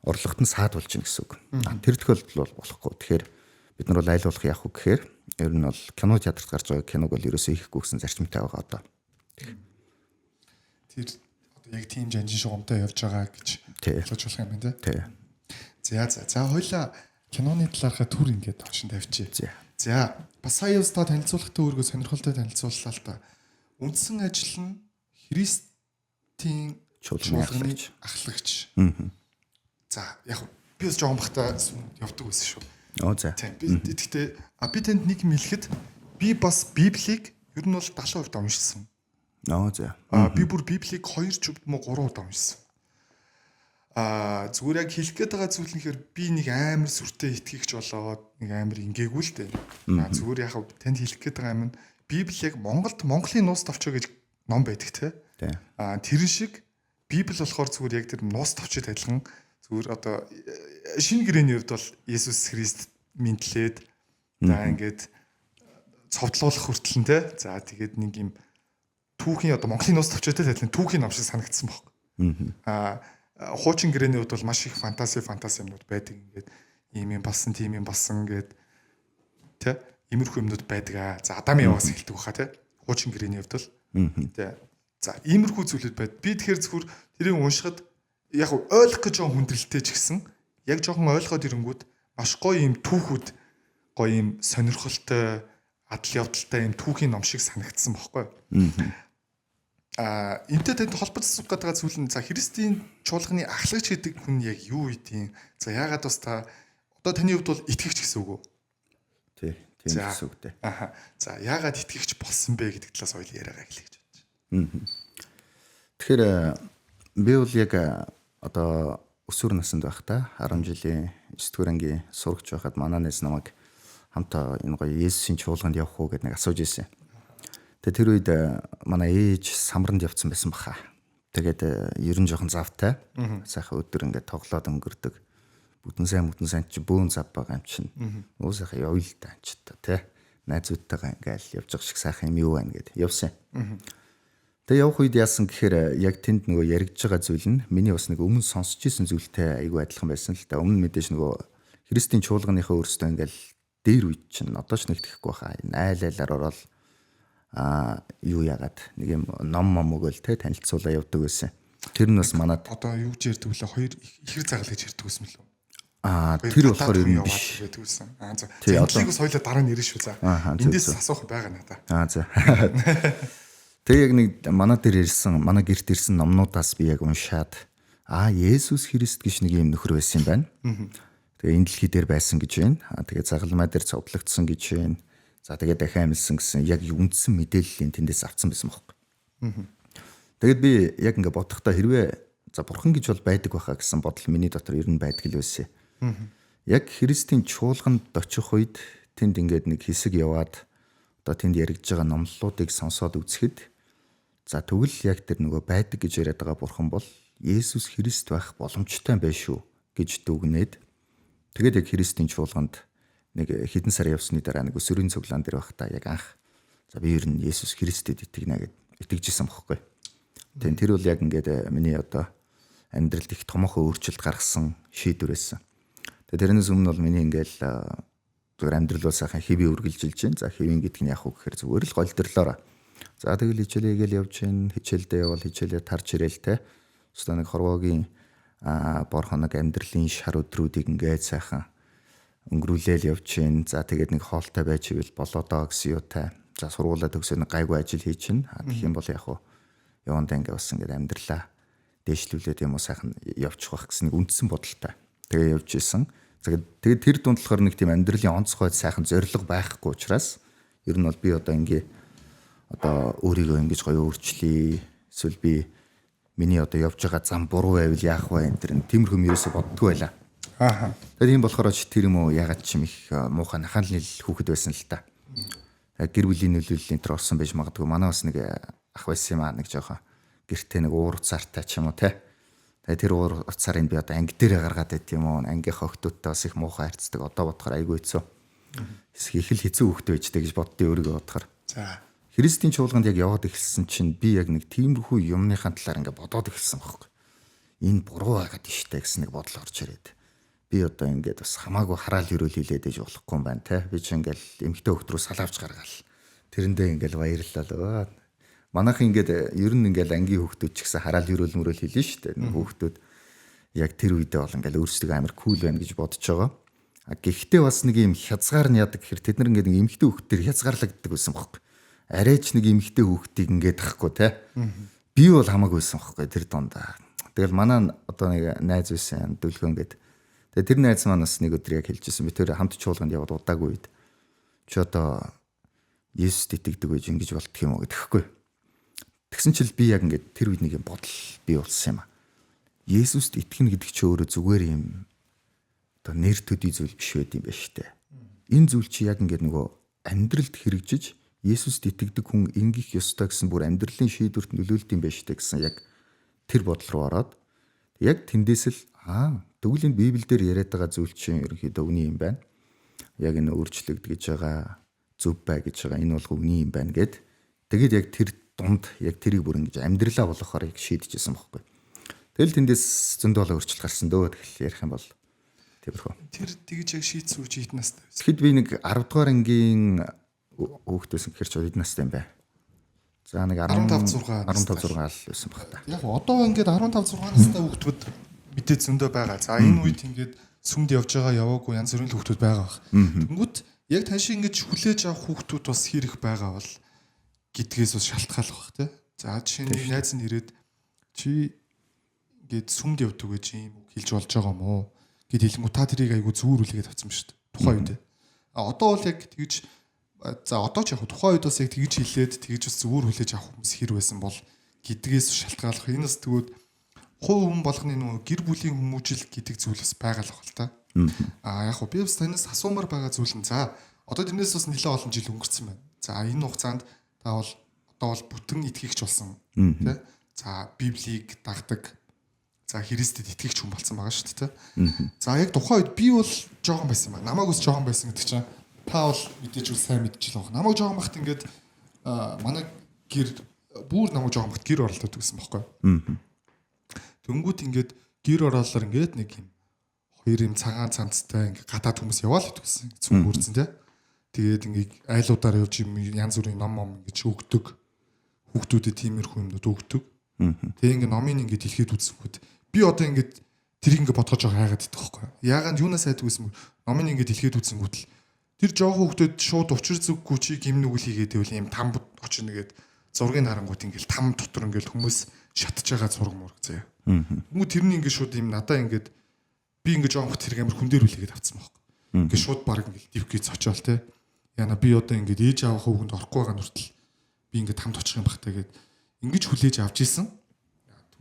орлогот нь саад болж гин гэсэн үг. Тэр тохиолдол бол болохгүй. Тэгэхээр бид нар бол айл болох яах вэ гэхээр ер нь бол кино театрт гарч байгаа киног бол ерөөсөө хийхгүй гэсэн зарчимтай байгаа одоо. Тэр одоо яг тийм жанжин шугамтай явж байгаа гэж ойлгож болох юм байна тий. За хоёлаа киноны талаархаа түр ингээд товшин тавьчих. За бас сая устдаа танилцуулахтай өөргөө сонирхолтой танилцууллаа л та. Үндсэн ажил нь Христийн чуулганы ахлагч. За яг би бас жоохон бахта явдаг байсан шүү. Тийм би гэхдээ би танд нэг юм хэлэхэд би бас Библийг ер нь бол 70% уншсан. Би бүр Библийг 2 ч юм уу 3 удаа уншсан. Зүгээр яг хэлэх гээд байгаа зүйл нэхэр би нэг амар сүртэй итгэгч болоод нэг амар ингээгүй л дээ. Зүгээр яг танд хэлэх гээд байгаа юм нь Библи яг Монголын нуус товчоо гэж ном байдаг те. Тэр шиг Библи болохоор зүгээр яг тэр нуус товчид адилхан зүгээр одоо шинэ гэрээний хувьд бол Есүс Христ мэдлээд за ингээд цовдлуулах хүртэл нь те. За тэгээд нэг юм түүхийн одоо Монголын нуус товчоотой адилхан түүхийн ном шиг санагдсан баг. Хуучин гэрээний хувьд бол маш их фантаси юмнууд байдаг. Ингээд ийм юм болсон, тийм юм болсон гэд тэ иймэрхүү юмнууд байдаг. За Адамын яваас эхэлдэг баха тэ. Хуучин гэрээний хувьд бол тэ. За иймэрхүү зүйлүүд байд. Би тэгэхээр зөвхөр тэрийг уншихад яг ойлгох гэж байгаа хүндрэлтэй ч гэсэн яг жоохон ойлгоод ирэнгүүт маш гоё юм түүхүүд гоё юм сонирхолтой адал явдалтай юм түүхийн ном шиг санагдсан байхгүй. Энтэй танд холбогдсон гэдэг зүйл нь за Христийн чуулганы ахлагч гэдэг хүн яг юу ийдیں۔ За яагаад бас та одоо таны хувьд бол итгэгч гэсэн үг үү? Тийм гэсэн үг дээ. За яагаад итгэгч болсон бэ гэдэг талаас хоёул яриагаа эхлэе гэж байна. Тэгэхээр би бол яг одоо өсвөр наснд байхдаа 10 жилийн 9-р ангийн сурагч байхад манай найз намайг хамтаа энэ гоё Есүсийн чуулганд явах уу гэдэг нэг асууж ирсэн. Тэгээд тэр үед манай ээж самранд явцсан байсан баха. Тэгээд ер нь жоохон завтай. Сайхан өдөр ингээд тоглоод өнгөрдөг. Бүтэн сайн чи бөөн зав байгаа юм чинь. Өө сайхан явъя л та ч та тий. Найзуудтайгаа ингээд явж байгаа шиг сайхан юм юу байна гэд явсан. Тэгээд явах үед яасан гэхээр яг тэнд нөгөө яригдж байгаа зүйл нь миний бас нэг өмнө сонсч ирсэн зүйлтэй айгүй адилхан байсан л та. Өмнө мэдээж нөгөө Христийн чуулганыхаа өөрсдөө ингээд дээр үед чинь одоо ч нэгтгэхгүй баха. Айл-айлаар ороод юу яагаад нэг юм ном өгөөл те танилцуулаа явдаг байсан. Тэр нь бас манад одоо юу гэж ярьдаг вүлээ хоёр ихэр цагаал гэж ярьдаг байсан мөлөө. Тэр болохоор юм биш байдаг байсан. За энэнийг бас хоёлаа дараа нь ярина шүү за. Эндээс асуух байгаа надаа. За. Тэг яг нэг манай дээр ирсэн манай гэрт ирсэн номнуудаас би яг уншаад Есүс Христ гэж нэг юм нөхөр байсан юм байна. Тэгээ энэ дэлхий дээр байсан гэж байна. Тэгээ загалмай дээр цовдлогдсон гэж байна. За тэгээд дахин амьдсан гэсэн яг үндсэн мэдээллийн тэндээс авсан байсан байхгүй. Тэгээд би яг ингээ бодохдоо хэрвээ за бурхан гэж бол байдаг байхаа гэсэн бодол миний дотор ер нь байдаг л байсан. Яг Христийн чуулганд очих үед тэнд ингээд нэг хэсэг яваад одоо тэнд яригдж байгаа номлолуудыг сонсоод үзэхэд за тэгвэл яг тэр нөгөө байдаг гэж яриад байгаа бурхан бол Есүс Христ байх боломжтой байх шүү гэж дүгнээд тэгээд яг Христийн чуулганд нэг хэдэн сар явсны дараа нэг өсвөрийн цуглаан дээр байхдаа яг анх за би ер нь Есүс Христэд итгэнэ гэд итгэжсэн бохоггүй. Тэр бол яг ингээд миний одоо амьдралд их томоохон өөрчлөлт гаргасан шийдвэр байсан. Тэгээ тэрнээс өмнө бол миний ингээл зүгээр амьдрал бол сайхан хэвээ үргэлжилж байна. За хэвийн гэдэг нь яг уу гэхээр зүгээр л голдрлоороо. За тэгэл хичээлээ гээл явж гин хичээлдээ явал хичээлээ тарж ирээл те. Өстө нэг хорвоогийн бор хоног амьдралын шар өдрүүдийг ингээд сайхан өнгөрүүлээл явж гин. За тэгээд нэг хоолтой байж ивэл болоо доо гэсэн юутай. За сургуулаа төгсөө нэг гайгүй ажил хийж гин. Тэгэх юм бол яг уу явандаа ингээд бас ингээд амьдралаа дээшлүүлээд юм уу сайхан явчих байх гэсэн нэг үндсэн бодолтой. Тэгээ явж исэн. Тэгээд тэр дунд болохоор нэг тийм амьдралын онцгой сайхан зориг байхгүй учраас ер нь бол би одоо өөрийгөө ингэж гоё өөрчлөе. Эсвэл би миний одоо явж байгаа зам буруу байвал яах вэ энэ төр тиймэрхүү юм ерөөсө боддгоо байла. Тэгээд ийм болохоор тэр юм уу ягаад ч юм их муухай нахаалны хүүхэд байсан л та. Гэр бүлийн нөлөөллийн тэр орсон байж магадгүй. Манай бас нэг ах байсан юм аа нэг жоохон гэртээ нэг уур уцаартай ч юм уу те. Тэгээ тэр уур уцаарыг би одоо анги дээрээ гаргаад байт юм уу? Ангийнхаа охтуудтай бас их муухай харьцдаг. Одоо бодохоор айгүй хэцүү. Их л хэцүү хөхтэй байжтэй гэж боддیں۔ Өөрийгөө бодохоор. За. Христийн чуулганд яг яваад эхэлсэн чинь би яг нэг тиймэрхүү юмныхаа талаар ингээ бодоод эхэлсэн байхгүй. Энэ буруу байгаад иштэй гэсэн нэг бодол орж ирээд. Би одоо ингээд бас хамаагүй хараал хөрөөл хилээд ээж болохгүй юм байна те. Би ч ингээл эмгтэй хөхт рүү салаавч гаргаал. Тэрэндээ ингээл баярлалаа. Манайх ингээд ер нь ингээл ангийн хүүхдүүд ч гэсэн хараал хөрөөл мөрөөл хэлнэ шүү дээ. Хүүхдүүд яг тэр үедээ бол ингээл өөрсдөө амар кул байна гэж бодож байгаа. Гэхдээ бас нэг юм хязгаар нь яадаг гэхээр тэд нар ингээд нэг эмгтэй хүүхдээр хязгаарлагддаг байсан байхгүй. Арайч нэг эмгтэй хүүхдийг ингээд ахгүй те. Би бол хамаагүй байсан байхгүй тэр дундаа. Тэгэл манай одоо нэг найз байсан дөлгөө ингээд. Тэгээ тэр найз маань бас нэг өдөр яг хэлжсэн. Би тэр хамт чуулганд яваад удаагүй үед чи одоо Есүст итгэдэг байж ингэж болдох юм уу гэдэхгүй. Тэгсэн чил би яг ингээд тэр үед нэг юм бодол бий болсон юм а. Есүст итгэнэ гэдэг чи өөрөө зүгээр юм одоо нэр төдий зүйл биш байд юм байна штэ. Энэ зүйл чи яг ингээд нөгөө амьдралд хэрэгжиж Есүст итгэдэг хүн ингэх ёстой гэсэн бүр амьдралын шийдвэрт нөлөөлд юм байна штэ гэсэн яг тэр бодол руу ороод яг тэндээс л тэгвэл энэ Библиэлд яриад байгаа зүйл чинь ерөнхийдөө үний юм байна. Яг энэ өөрчлөгдөж байгаа зөв бай гэж байгаа энэ бол үний юм байна гэд. Тэгээд яг тэр дунд яг тэрийг бүр ингэж амьдралаа болгохоор яг шийдэжсэн байхгүй. Тэгэл тэндээс зөндөө болоо өөрчлөлт гарсан дөө тэгэл ярих юм бол тиймэрхүү. Тэр тэгж яг шийдсэн үе хэдэн настай байсан? Тэгэхэд би нэг 10 дугаар ангийн хүүхдээс гэхэр ч хэдэн настай юм бэ? За нэг 15 6 л байсан баг та. Яг одоо ингээд 15 6 настай хүүхдүүд мэдээ зөндөө байгаа. За энэ үед ингээд сүмд явж байгаа яваагүй янз бүрийн хүүхдүүд байгаа баг. Тэнгүүт яг тань шиг ингэж хүлээж авах хүүхдүүд бас хэрэг байгаа бол гэдгээс бас шалтгаалах бах тий. За жишээ нь найз нь ирээд чи ингээд сүмд явдаг гэж юм хэлж болж байгаа юм уу гэд хэлэнгүү та тэрийг айгу зүүр үлээгээд авсан ба шүү дээ. Тухайн үед. Одоо бол яг тэгж за одоо ч яг тухайн үед бас яг тэгж хэлээд тэгж бас зүүр хүлээж авах хүмүүс хэр байсан бол гэдгээс шалтгаалах. Энэ бас тэгвэл хувь хүн болгоны нөгөө гэр бүлийн хүмүүжил гэдэг зүйл бас байгаа л баг л та. Яг би бас танаас асуумаар байгаа зүйл нь за одоо тэрнээс бас нэлээд олон жил өнгөрцөн байна. За энэ хугацаанд та бол одоо бол бүтэн итгэгч болсон тий. За Библийг дагдаг. За Христэд итгэгч хүн болсон байгаа шүү дээ тий. За яг тухайн үед би бол жоохон байсан юм аа. Намайг бас жоохон байсан гэдэг чинь та бол мэдээж үл сайн мэдчихэл байгаа. Намайг жоохон бахт ингээд манай гэр бүр намайг жоохон бахт гэр оролдоод гэсэн байхгүй. Тэнгүүт ингээд гэр ороолоор ингээд нэг юм хоёр юм цагаан цанцтай ингээд гадаад хүмүүс яваал гэдгсэн. Цүн бүрдсэн тий. Тэгээд ингээд айлуудаар явж юм янз бүрийн ном ингэж өгдөг. Хүүхдүүдэд тиймэрхүү юмнууд өгдөг. Тэгээ ингээд номын ингээд дэлхийд үзсэнгүүд би одоо ингээд тэрийг ингээд бодгож байгаа хайгаад идэх байхгүй. Яагаад юунаас айдаг гэсэн мөр номын ингээд дэлхийд үзсэнгүүд л тэр жоохон хүүхдүүд шууд учир зүггүй чи гимнүг үл хийгээд байвал юм там очно гээд зургийг харангуут ингээд там дотор ингээд хүмүүс шатж байгаа зураг мураг заяа. Хүмүүс тэрний ингээд шууд юм надаа ингээд би ингээд жоохон хэрэг амар хүн дээр үлээгээд авцсан байхгүй. Ингээд шууд баг ингээд дивкից очоол те. Яна би одоо ингээд ээж аав хүүхэнд орохгүй байгаа нүртэл би ингээд тамд очих юм бахтаа гээд ингэж хүлээж авч ийсэн.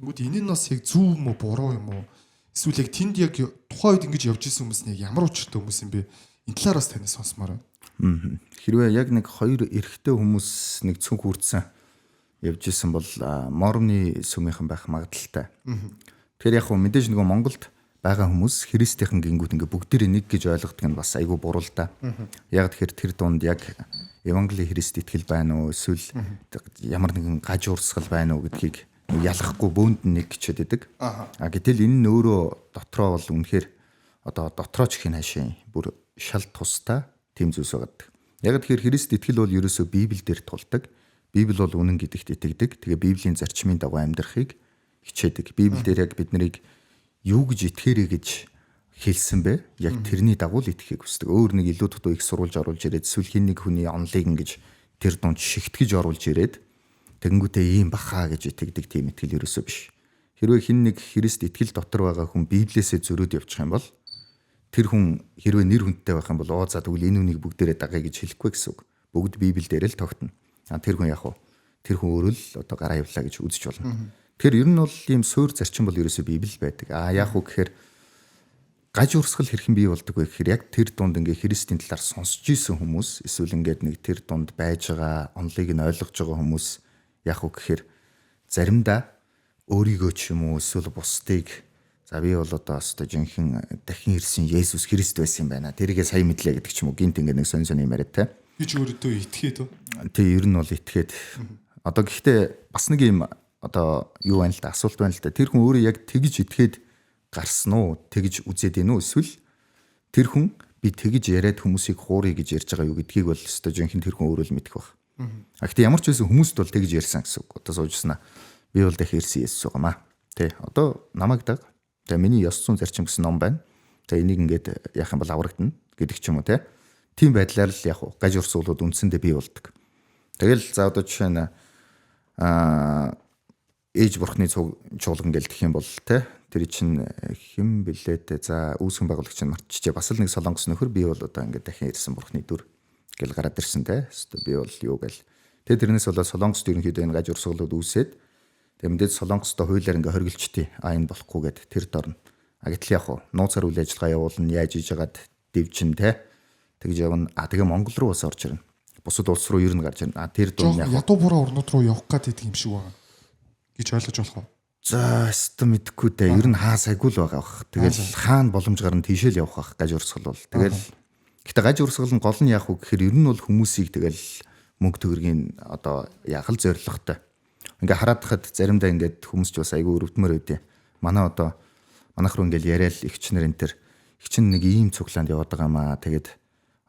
Тэнгүүд энэ нь бас яг зөв юм уу буруу юм уу? Эсвэл яг тэнд яг тухайн үед ингэж явж ийсэн хүмүүс нь ямар учиртай хүмүүс юм бэ? Энэ талаар бас танаас сонсомоор байна. Хэрвээ яг нэг хоёр эрэгтэй хүмүүс нэг цүнх хүрдсэн явж исэн бол Мормны сүмийнхэн байх магадaltaй. Тэгэхээр яг хөө мэдээж нөгөө Монголд байгаа хүмүүс Христийнхэн гингүүд ингээ бүгдээрээ нэг гэж ойлгодог нь бас айгүй буруу л да. Яг тэгэхээр тэр дунд яг Евангелийн Христ итгэл байна уу эсвэл ямар нэгэн гаж урсгал байна уу гэдгийг ялахгүй бөөнд нэг гэчээд байдаг. Аха. Гэтэл энэ нь өөрөө дотроо бол үнэхээр одоо дотроо ч их хаашаа бүр шал тустай тийм зүйлс байгаа. Яг тэгэхээр Христ итгэл бол ерөөсөө Библи дээр тулдаг. Библи бол үнэн гэдэгт итгэдэг. Тэгээ Библийн зарчмын дагуу амьдрахыг хичээдэг. Библи дээр яг бид нарыг юу гэж итгээрэй гэж хэлсэн бэ? Яг тэрний дагуу л итгэхийг хүсдэг. Өөр нэг илүү дутуу их сурулж оруулж ирээд эсвэл хин нэг хүний онлыг ингэж тэр дунд шигтгэж оруулж ирээд тэгэнгүүтээ ийм бахаа гэж итгэдэг тийм итгэл ерөөсөө биш. Хэрвээ хин нэг Христ итгэл дотор байгаа хүн Библиэсээ зөрөөд явчих юм бол тэр хүн хэрвээ нэр хүндтэй байх юм бол оо за тэгвэл энэ үнийг бүгдээрээ дагая гэж хэлэхгүй гэсэн үг. Бүгд Библи дээр л тогтно. Тэр хүн яг уу тэр хүн өөрөө л одоо гараа явлаа гэж үзэж болно. Тэгэхээр ер нь бол ийм суур зарчим бол ерөөсөө Библи байдаг. Яг уу гэхээр гаж урсгал хэрхэн бий болдог вэ гэхээр яг тэр дунд ингээ Христийн талаар сонсч ийсэн хүмүүс эсвэл ингээд нэг тэр дунд байж байгаа онлыг нь ойлгож байгаа хүмүүс яг уу гэхээр заримдаа өөрийгөө ч юм уу эсвэл бусдыг за би бол одоо өстой жинхэнэ дахин ирсэн Есүс Христ байсан юм байна. Тэрийгээ сайн мэдлээ гэдэг ч юм уу гинт ингээ нэг сонь сонь юм яриад те. Гэж өөртөө итгээд үү? Тий ер нь бол итгээд. Одоо гэхдээ бас нэг юм одоо юу байна л да асуулт байна л да. Тэр хүн өөрөө яг тэгж итгээд гарсан уу? Тэгж үзээд ийн үү? Эсвэл тэр хүн би тэгж яриад хүмүүсийг хуурыг гэж ярьж байгаа юу гэдгийг бол өстой жинхэнэ тэр хүн өөрөө л мэдэх баг. Гэхдээ ямар ч байсан хүмүүст бол тэгж ярьсан гэсэн үг. Одоо суужснаа би бол дахин ирсэн Есүс байгаамаа. Тий одоо намайг даг. Тэгээ миний ёс зүйн зарчим гэсэн ном байна. За энийг ингээд яах юм бол аврагдана гэдэг ч юм уу те. Тийм байдлаар л яг гаж урсгалууд үндсэндээ бий болдог. Тэгэл за одоо жишээ нь ээж бурхны чуулган гэл гэх юм бол те тэр чинь хэн блээ те за үүсгэн байгуулагч нь мартчихжээ бас л нэг солонгос нөхөр би бол одоо ингээд дахин ирсэн бурхны дүр гэл гараад ирсэн те би бол юу гэл тэгээ тэрнээс болоод солонгост ерөнхийдөө энэ гаж урсгалууд үүсээд тэгээ мэдээд солонгостой хуулиар ингээд хоригдчихдээ энэ болохгүй гэд тэр дорно. Гэтэл яг нууцаар үйл ажиллагаа явуулна яаж хийж яагаад дивчин те тэгж явна. Тэгээ Монгол руу бас орж ирнэ. Бусад улс руу ер нь гарч ирнэ. Тэр дунд яг ядуу буруу орнууд руу явах гэдэг юм шиг байна гэж ойлгож болох уу? За өстө мэдхгүй дээ. Ер нь хаа сайгүй л байгаа бах. Тэгэл хаана боломж гарна тийшэл явах бах гаж урсгал бол. Тэгэл гэхдээ гаж урсгал нь гол нь яах вэ гэхээр ер нь бол хүмүүсийг тэгэл мөнгө төгрөгийн одоо яг л зоригтой. Ингээ хараад хахад заримдаа ингээд хүмүүс ч бас айгүй өрөвдмөр байдیں۔ Манайх руу ингээл яриад ихчнэр энэ төр ихчин нэг ийм цуглаанд яваад байгаа маа. Тэгээд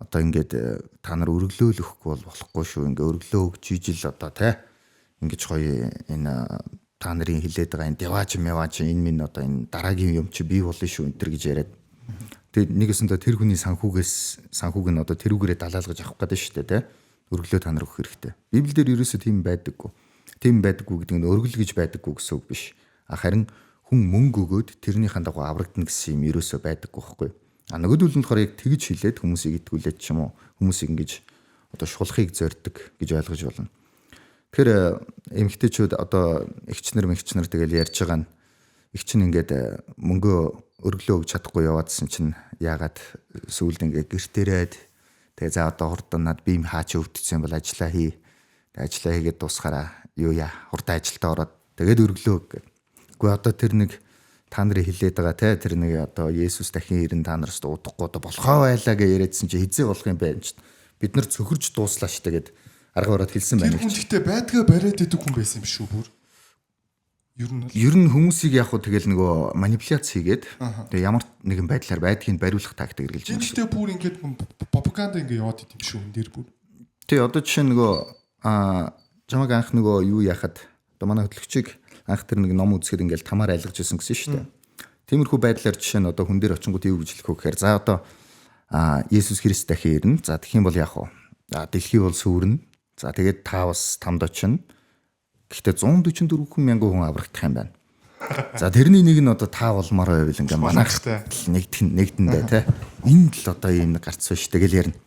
одоо ингээд та нар өргөлөөлөхгүй бол болохгүй шүү. Ингээ өргөлөө өгч ижил одоо те ингэж гоё энэ та нарын хилээд байгаа энэ девааж энэ минь одоо энэ дараагийн юм чи бий болно шүү энэ төр гэж яриад. Тэгээд нэгэсэндээ тэр хүний санхүүг нь одоо тэрүүгээрээ далаалгаж авах гэдэг шүү дээ те. Өргөлөө та нар өгөх хэрэгтэй. Библиэлд ерөөсөө тийм байдаггүй. Тийм байдаггүй гэдэг нь өргөл гэж байдаггүй гэсэн үг биш. Харин хүн мөнгө өгөөд тэрнийхэн дагуу аврагдана гэсэн юм ерөөсөө байдаггүй байхгүй. Нөгөөдөл нь болохоор яг тэгж хилээд хүмүүсийг итгүүлээд ч юм уу хүмүүсийг ингэж одоо шулахыг зорддог гэж ойлгож байна. Тэгэхээр эмэгтэйчүүд одоо эгчнэр тэгэл ярьж байгаа нь эгчин ингээд мөнгөө өргөлөө өгч чадахгүй яваадсэн чинь яагаад сүүлд ингээд гэртээрээд тэгээ за одоо хурдан над би юм хаач өвдсөн бол ажиллаа хий. Тэгээ ажиллаа хийгээд дуусахаараа юу яа хурдан ажилдаа ороод тэгээд өргөлөө гэх. Гэхдээ одоо тэр нэг та нарын хилээд байгаа те тэр нэг одоо Есүс дахин ирэн та нараас удахгүй одоо болохоо байлаа гэж яриадсэн чи хизээ болох юм байна ч бид нар цөхөрж дууслаа штэ гэд арга бараад хэлсэн байна. Тэр хүн гэхдээ байдгаа бариад идэг хүн байсан юм шүү бүр. Ер нь хүмүүсийг яг хөө тэгэл нөгөө манипуляц хийгээд тэгээ ямар нэгэн байдлаар байдгийг бариулах тактик хэрэгжилж байна. Гэхдээ бүр ингээд пропаганда ингээд яваад идэм шүү энэ дэр бүр. Тий одоо жишээ нөгөө чамаг анх нөгөө юу яхад одоо манай хөтлөгчийг анх тэр нэг ном үзэхэд ингээл тамаар айлгаж ирсэн гэсэн шүү дээ. Тиймэрхүү байдлаар жишээ нь одоо хүн дээр очингууд юу гэж хэлэх вэ гэхээр за одоо Есүс Христ дахин ирнэ. За тэгэх юм бол яах вэ? Дэлхий бол сүрнэ. За тэгээд та бас тамд очино. Гэхдээ 144,000 хүн аврагдах юм байна. За тэрний нэг нь одоо та болмоор байвал ингээ манайх нэгдэндээ те. Энд л одоо юм гарцсан шүү дээ гэл ярина.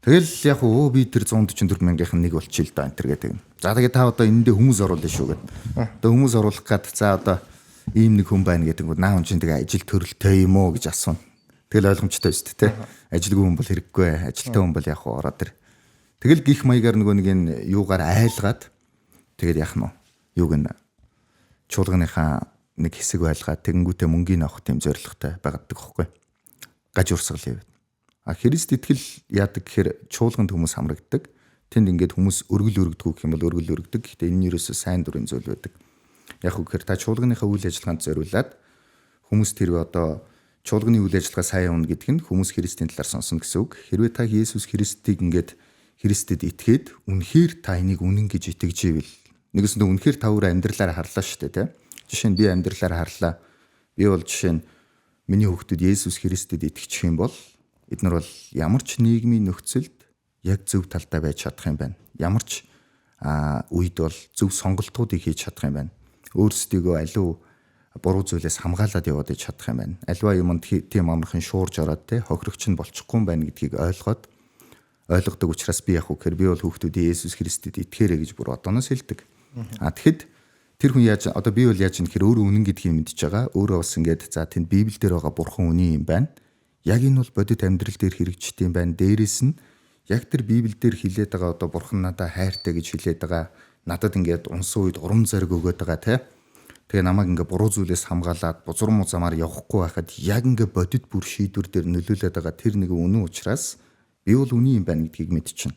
Тэгэл яг би тэр 144,000-ын нэг болчих л да энэ төр гэдэг. За тэгээд та одоо эндээ хүмүүс оруулна шүү гэд. Одоо хүмүүс оруулах гад за одоо ийм нэг хүн байна гэдэг нь наа хүн чинь тэгээ ажил төрөлтэй юм уу гэж асууна. Тэгэл ойлгомжтой шүү дээ те. Ажилгүй хүн бол хэрэггүй. Ажилтай хүн бол яг ороод ир. Тэгэл гих маягаар нөгөө нэг энэ юугаар айлгаад тэгээд яах нь юуг нь чуулганыхаа нэг хэсэг байлгаад тэгэнгүүтээ мөнгөний авах тийм зорилготой байгадаг хөхгүй. Гаж урсгал яваад. Христ итгэл яадаг гэхээр чуулганд хүмүүс хамрагддаг. Тэнд ингээд хүмүүс өргөл өргөдгүү гэх юм бол өргөл өргөдөг. Гэхдээ энэ нь ерөөсөө сайн дурын зүйл байдаг. Яг үгээр та чуулганыхаа үйл ажиллагаанд зориулаад хүмүүс тэр одоо чуулганы үйл ажиллагаа сайн явна гэдг нь хүмүүс Христийн талаар сонсно гэсэн үг. Хэрвээ та Есүс Христийг ингээд Христэд итгээд үнэхээр та энийг үнэн гэж итгэж ивэл нэгэсэндээ үнэхээр та өөрөө амьдралаараа харлаа шүү дээ, тийм. Жишээ нь би амьдралаараа харлаа. Би бол жишээ нь миний хүүхдүүд Есүс Христэд итгэчих юм бол эднэр бол ямар ч нийгмийн нөхцөлд яг зөв талдаа байж чадах юм байна. Ямар ч үед бол зөв сонголтуудыг хийж чадах юм байна. Өөрсдийгөө аливаа буруу зүйлээс хамгаалаад яваад иж чадах юм байна. Аливаа юмд тийм амархан шуурж ороод те хохирогч нь болчихгүй юм байна гэдгийг ойлгодог учраас би яг үхээр би бол хүүхдүүдийн Есүс Христэд итгээрэй гэж бүр одооноос хэлдэг. Тэгэхэд тэр хүн яаж одоо би бол яаж нэхэр өөрөө үнэн гэдгийг мэдж байгаа. Өөрөө бас ингээд за тэнд Библиэл дээр байгаа бурхан үнэн юм байна. Яг энэ бол бодит амьдрал дээр хэрэгждэг юм байна. Дээрээс нь яг тэр Библиэл дээр хилээд байгаа одоо бурхан надад хайртай гэж хилээд байгаа. Надад ингээд унсан үед урам зориг өгöd байгаа те. Тэгээ намайг ингээ буруу зүйлээс хамгаалаад бузар муу замаар явахгүй байхад яг ингээ бодит бүр шийдвэр дээр нөлөөлөд байгаа тэр нэг үнэн учраас би бол үнэн юм байна гэдгийг мэдчихнэ.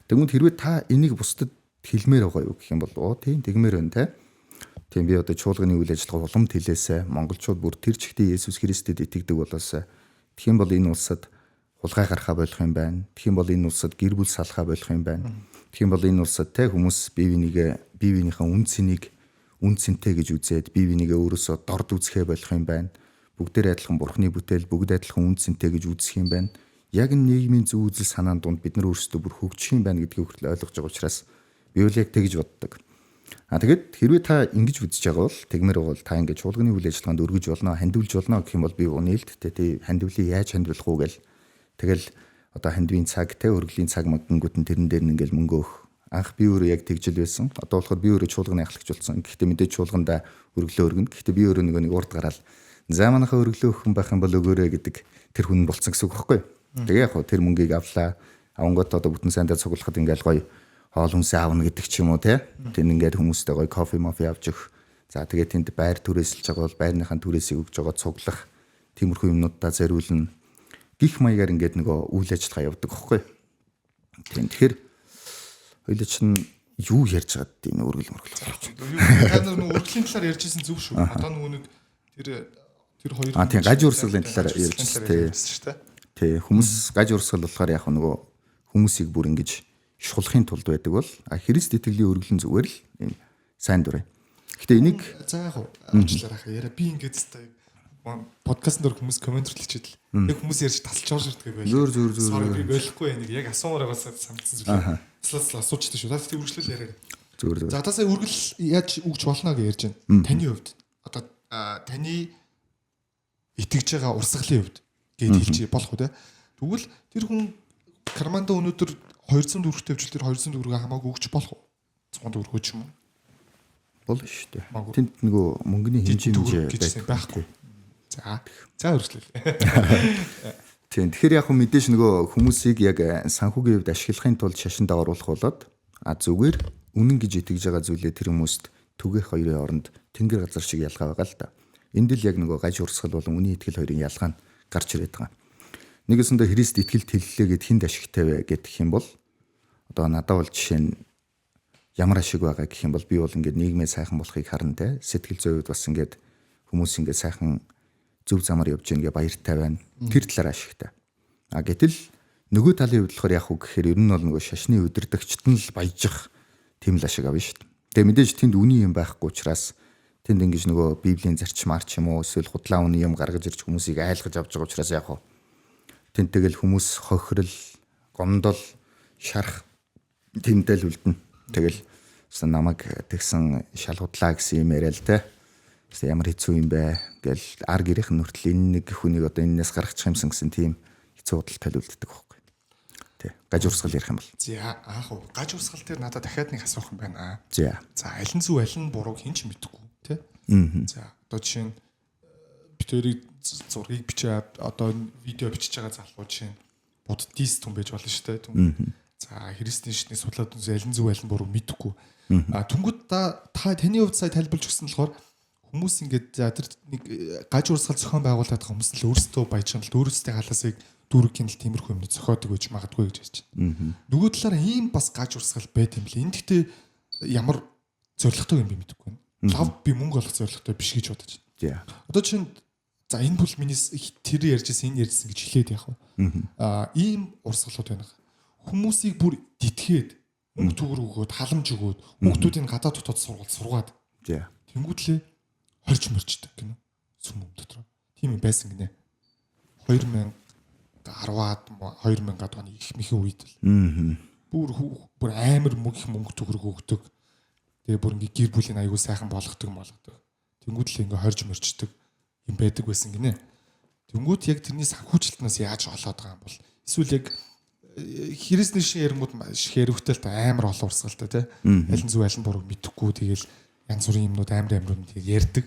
Тэгмэд хэрвээ та энийг бусдад хэлмээр байгаа юу гэх юм бол тийм тэгмээр байна те. Тийм би одоо чуулганы үйл ажиллагаа уламд хэлээсэ монголчууд бүр тэр чигтээ Есүс Христэд итгэдэг болоосаа тэгэх юм бол энэ улсад хулгай гарахаа болох юм байна. Тэгэх юм бол энэ улсад гэр бүл салахаа болох юм байна. Тэгэх юм бол энэ улсад те хүмүүс бие биенийхээ үн цэнийг үн цэнтэй гэж үзээд бие бинийгээ өөрөөсөө дорд үзэхэ болох юм байна. Бүгдээр адилхан бурхны бүтээл, бүгд адилхан үн цэнтэй гэж үзэх юм байна. Яг энэ нийгмийн зөв үзэл санаанд дунд бид нар өөрсдөө бүр хөгжих юм байна гэдгийг хүртэл ойлгож байгаа учраас би бол яг тэгж боддог. Тэгээд хэрвээ та ингэж үзэж байгаа бол тэгмэр бол та ингэж чуулганы үйл ажиллагаанд өргөж болно, хандивлж болно гэх юм бол би нээлттэй тий хандивлыг яаж хандвилах уу гэл тэгэл одоо хандивын цаг те өргөлийн цаг магангууд нь тэрэн дээр нь ингээл мөнгө өгөх. Анх би өөрөө яг тэгжил байсан. Одоо болохоор би өөрөө чуулганы ахлагч болсон. Гэхдээ мэдээж чуулганда өргөлөө өргөнө. Гэхдээ би өөрөө нэг урд гараал за манайхаа өргөлөө өгөх байх юм бол өгөөрэй гэдэг тэр хүн болцсон гэсэн үг байхгүй. Тэгээ яг хөө тэр мөнгийг авлаа. Авангууд одоо бүтэн сайндаа цуглахад ингээл гоё хоол хүнсээ аавна гэдэг ч юм уу те. Тэнд ингээд хүмүүстэй гоё кофе мофи авч өгөх. За тэгээ тэнд байр түрээсэлж байгаа бол байрныхаа түрээсийг өгж байгаа цуглах. Тиймэрхүү юмнуудаа зориулна. Гих маягаар ингээд нөгөө үйл ажиллагаа явуулдаг байхгүй. Тийм тэгэхээр хоёул чинь юу ярьж байгаа тийм өргөл мөргөл. Та нар нөгөө өргөлийн талаар ярьжсэн зөв шүү. Одоо нөгөө тэр хоёр тийм гаж урсгалын талаар ярьжсэн тийм. Тий хүмүүс гаж урсгал болохоор яг нөгөө хүмүүсийг бүр ингэж шулахын тулд байдаг бол Христ итгэлийн өргөлн зүгээр л ийм сайн дураа. Гэтэ энийг за яг уучлаарай яриа би ингээд хэвээр подкастн дээр хүмүүс комментэр хэлчихэд л яг хүмүүс ярьж тасалж орж ирдэг байл. Зөөр би болохгүй энийг яг асуумаар байгаас самцсан зүйл. Асуучдаг шүү. Та тийм үргэлжлэл яриа. Зөөр. За тасаа үргэл яаж өгч болно гэж ярьж байна. Таны хувьд одоо таны итгэж байгаа урсгалын хувьд гэж хэлж болох уу те. Тэгвэл тэр хүн карманда өнөөдөр 200 төгрөгтэй хвчил тэр 200 төгрөгөө хамаагүй өгч болох уу? 100 төгрөгөө ч юм уу? Болно шүү дээ. Тэнд нөгөө мөнгөний хэмжээ байхгүй. За өргөжлөл. Тийм. Тэгэхээр яг мэдээж нөгөө хүмүүсийг яг санхүүгийн хувьд ашиглахын тулд шашинд оруулах болоод зүгээр үнэн гэж итгэж байгаа зүйлээ тэр хүмүүст түгээх хоёрын оронд тэнгэр газар шиг ялгаа байгаа л да. Энд л яг нөгөө гаж урсгал болон үнийн итгэл хоёрын ялгаа нь гарч ирээд байгаа. Нэгэсэндээ Христ итгэлт хэллээ гэд хүнд ашигтай вэ гэх юм бол одоо надад бол жишээ нь ямар ашиг байгаа гэх юм бол би бол ингээд нийгмээ сайхан болохыг харна те. Сэтгэл зүйн хувьд бас ингээд хүмүүс ингээд сайхан зөв замаар явж байгаа баяртай байна. Тэр талаар ашигтай. Гэтэл нөгөө талын хувьд болохоор яг уу гэхээр ер нь бол нөгөө шашны өдөрдөгчт нь л баяжих тийм л ашиг авна шүү дээ. Тэгээ мэдээж тэнд үний юм байхгүй учраас тэнд ингэж нөгөө Библийн зарчмаар ч юм уу эсвэл худлаа үний юм гаргаж ирж хүмүүсийг айлгаж авч байгаа учраас яг уу тэнд тэгэл хүмүүс хохирол, гомдол, шарах тэмдэл үлдэнэ. Тэгэл намайг тэгсэн шалгуудлаа гэсэн юм яриа л те. Ямар хэцүү юм бэ гэл ар гэрийнхэн нүртэл энэ нэг хүнийг одоо энэс гаргачих юмсан гэсэн тийм хэцүү бодол төлөвлөдөг байхгүй. Тий. Гаж урсгал ярих юм бол. За аах уу гаж урсгал дээр надад дахиад нэг асуух юм байна. За аль нь зөв аль нь буруу хин ч мэдэхгүй тий. За одоо жишээ нь битэрийг зургийг бичээд одоо видео бичиж байгаа залхуу жишээ нь буддист хүн байж болно шүү дээ. За христийн шатны судлаад аль нь зөв аль нь буруу мэдэхгүй. Түнгүүд таны хувьд сая тайлбарлаж өгсөн болохоор хүмүүс ингээд тэр нэг гаж урсгал зохион байгуулаад байгаа хүмүүс л өөрсдөө баяжхан л өөрсдөө халаасыг дүүргийн л тиймэрхүү юмны зохиодог гэж магадгүй гэж хэлж байна. Нөгөө талаараа ийм бас гаж урсгал байт юм лээ. Энд гэхдээ ямар зоригтой юм бэ мэдэхгүй байна. Лав би мөнгө олох зорилготой биш гэж бодож байна. Одоо чинь за энэ бол миний тэр ярьжсэн энэ ярьжсэн гэж хэлээд яг ийм урсгалууд байна. Хүмүүсийг бүр дитгээд мөнгө төгрөг өгөөд халамж өгөөд хүүхдүүдийн гадаад дотоод сургаад тэнгүүтлээ хорж мөрчдөг гинэ сүм дотор. Тийм юм байсан гинэ. 2010-аад 2000-аад оны их мэхийн үед л бүр амар мөнгө төгрөг өгдөг. Тэгээ бүр ингээ гэр бүлийн аягүй сайхан болгодог. Тэнгүүтлээ ингээ хорж мөрчдөг юм байдаг байсан гинэ. Тэнгүүт яг тэрний санхүүжилтнаас яаж олоод байгаа юм бол эсвэл яг христний шин ярмууд маш хэрвэхтэй л амар олон урсгалтай тий. Аль нь зөв аль нь буруу мэдэхгүй тэгэл янз бүрийн юмнууд амар юм ярьдаг.